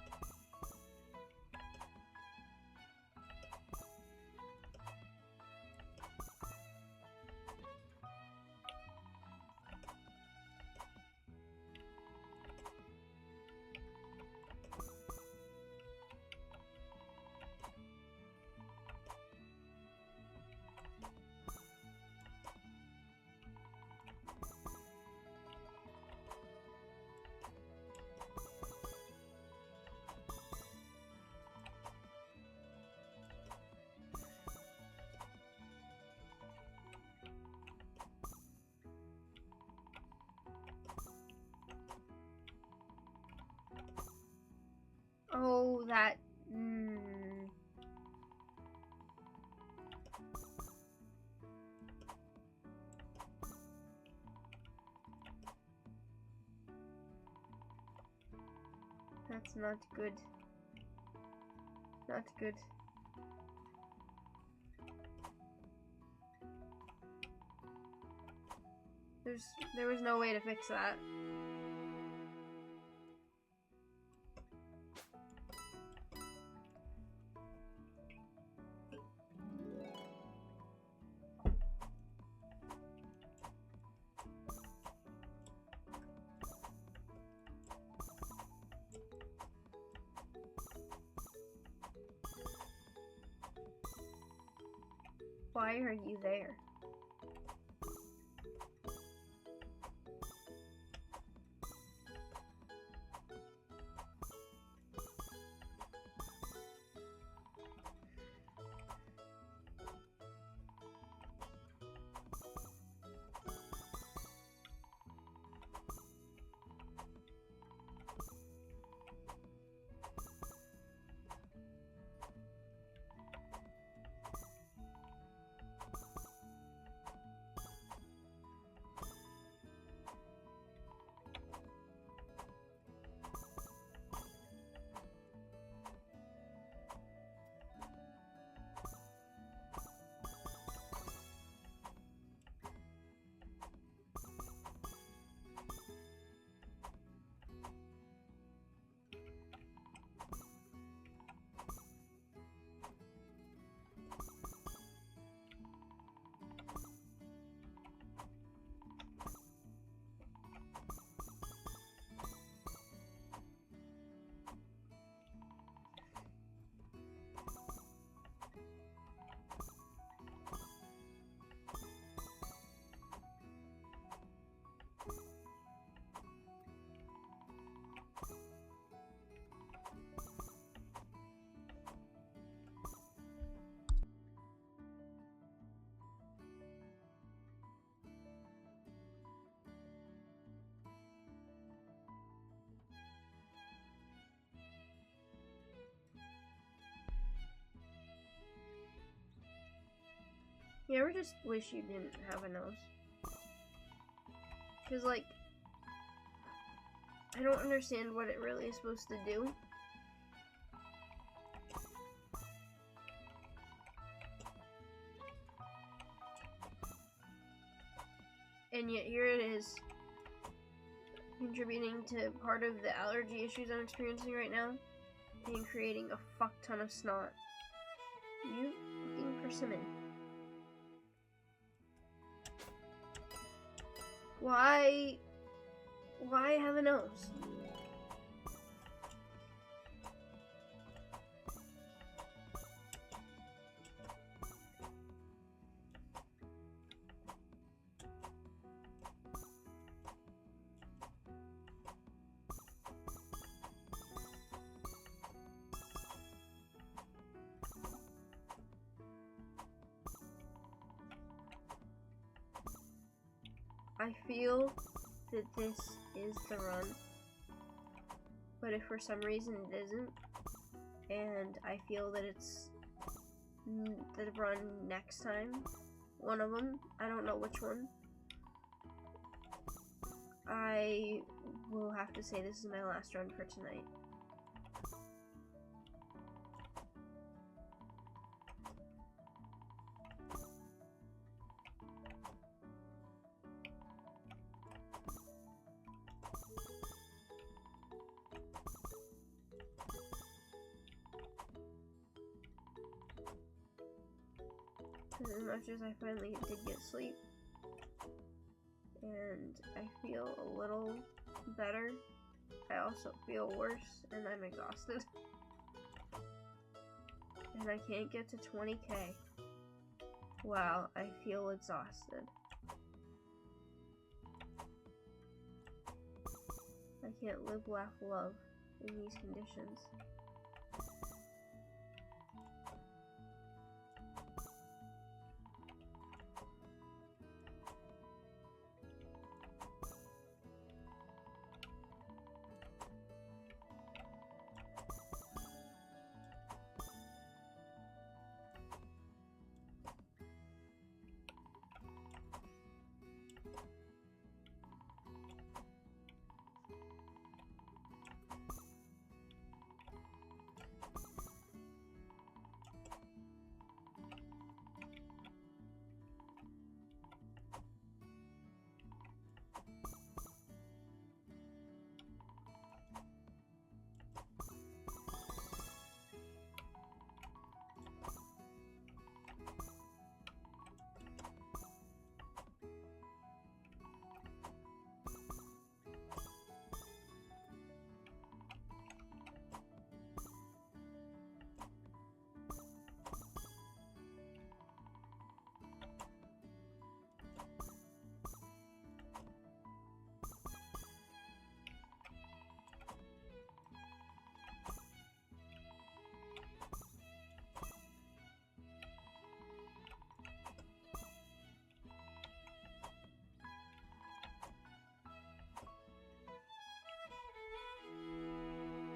Oh, that... That's not good. Not good. There was no way to fix that. Why are you there? You ever just wish you didn't have a nose? Because, like, I don't understand what it really is supposed to do. And yet here it is, contributing to part of the allergy issues I'm experiencing right now, and creating a fuck ton of snot. You fucking persimmon. Why have a nose? I feel that this is the run, but if for some reason it isn't, and I feel that it's the run next time, one of them, I don't know which one, I will have to say this is my last run for tonight. As much as I finally did get sleep, and I feel a little better, I also feel worse, and I'm exhausted. And I can't get to 20k. Wow, I feel exhausted. I can't live, laugh, love in these conditions.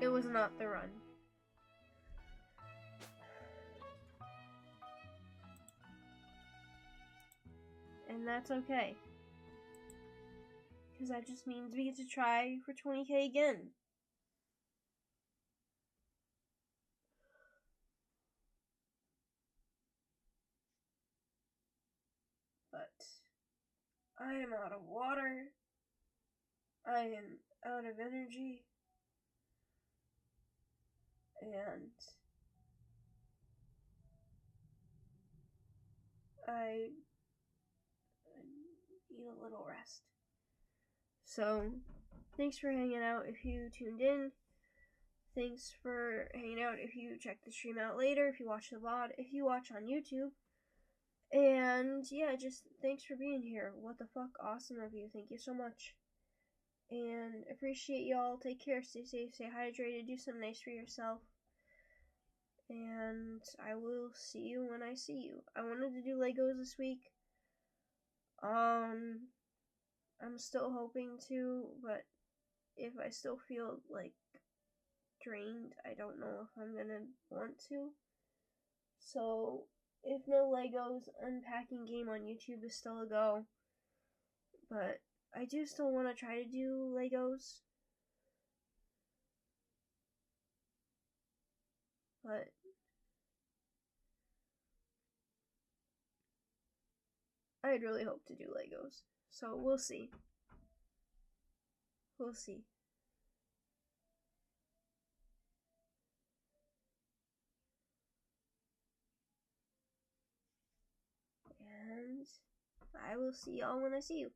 It was not the run. And that's okay. Because that just means we get to try for 20k again. But I am out of water. I am out of energy. And I need a little rest. So, thanks for hanging out if you tuned in. Thanks for hanging out if you check the stream out later, if you watch the VOD, if you watch on YouTube. And yeah, just thanks for being here. What the fuck, awesome of you. Thank you so much. And appreciate y'all. Take care, stay safe, stay hydrated, do something nice for yourself. And I will see you when I see you. I wanted to do Legos this week. I'm still hoping to, but if I still feel like drained, I don't know if I'm gonna want to. So If no Legos, unpacking game on YouTube is still a go. But I do still want to try to do Legos. But I'd really hope to do Legos. So we'll see. We'll see. And I will see y'all when I see you.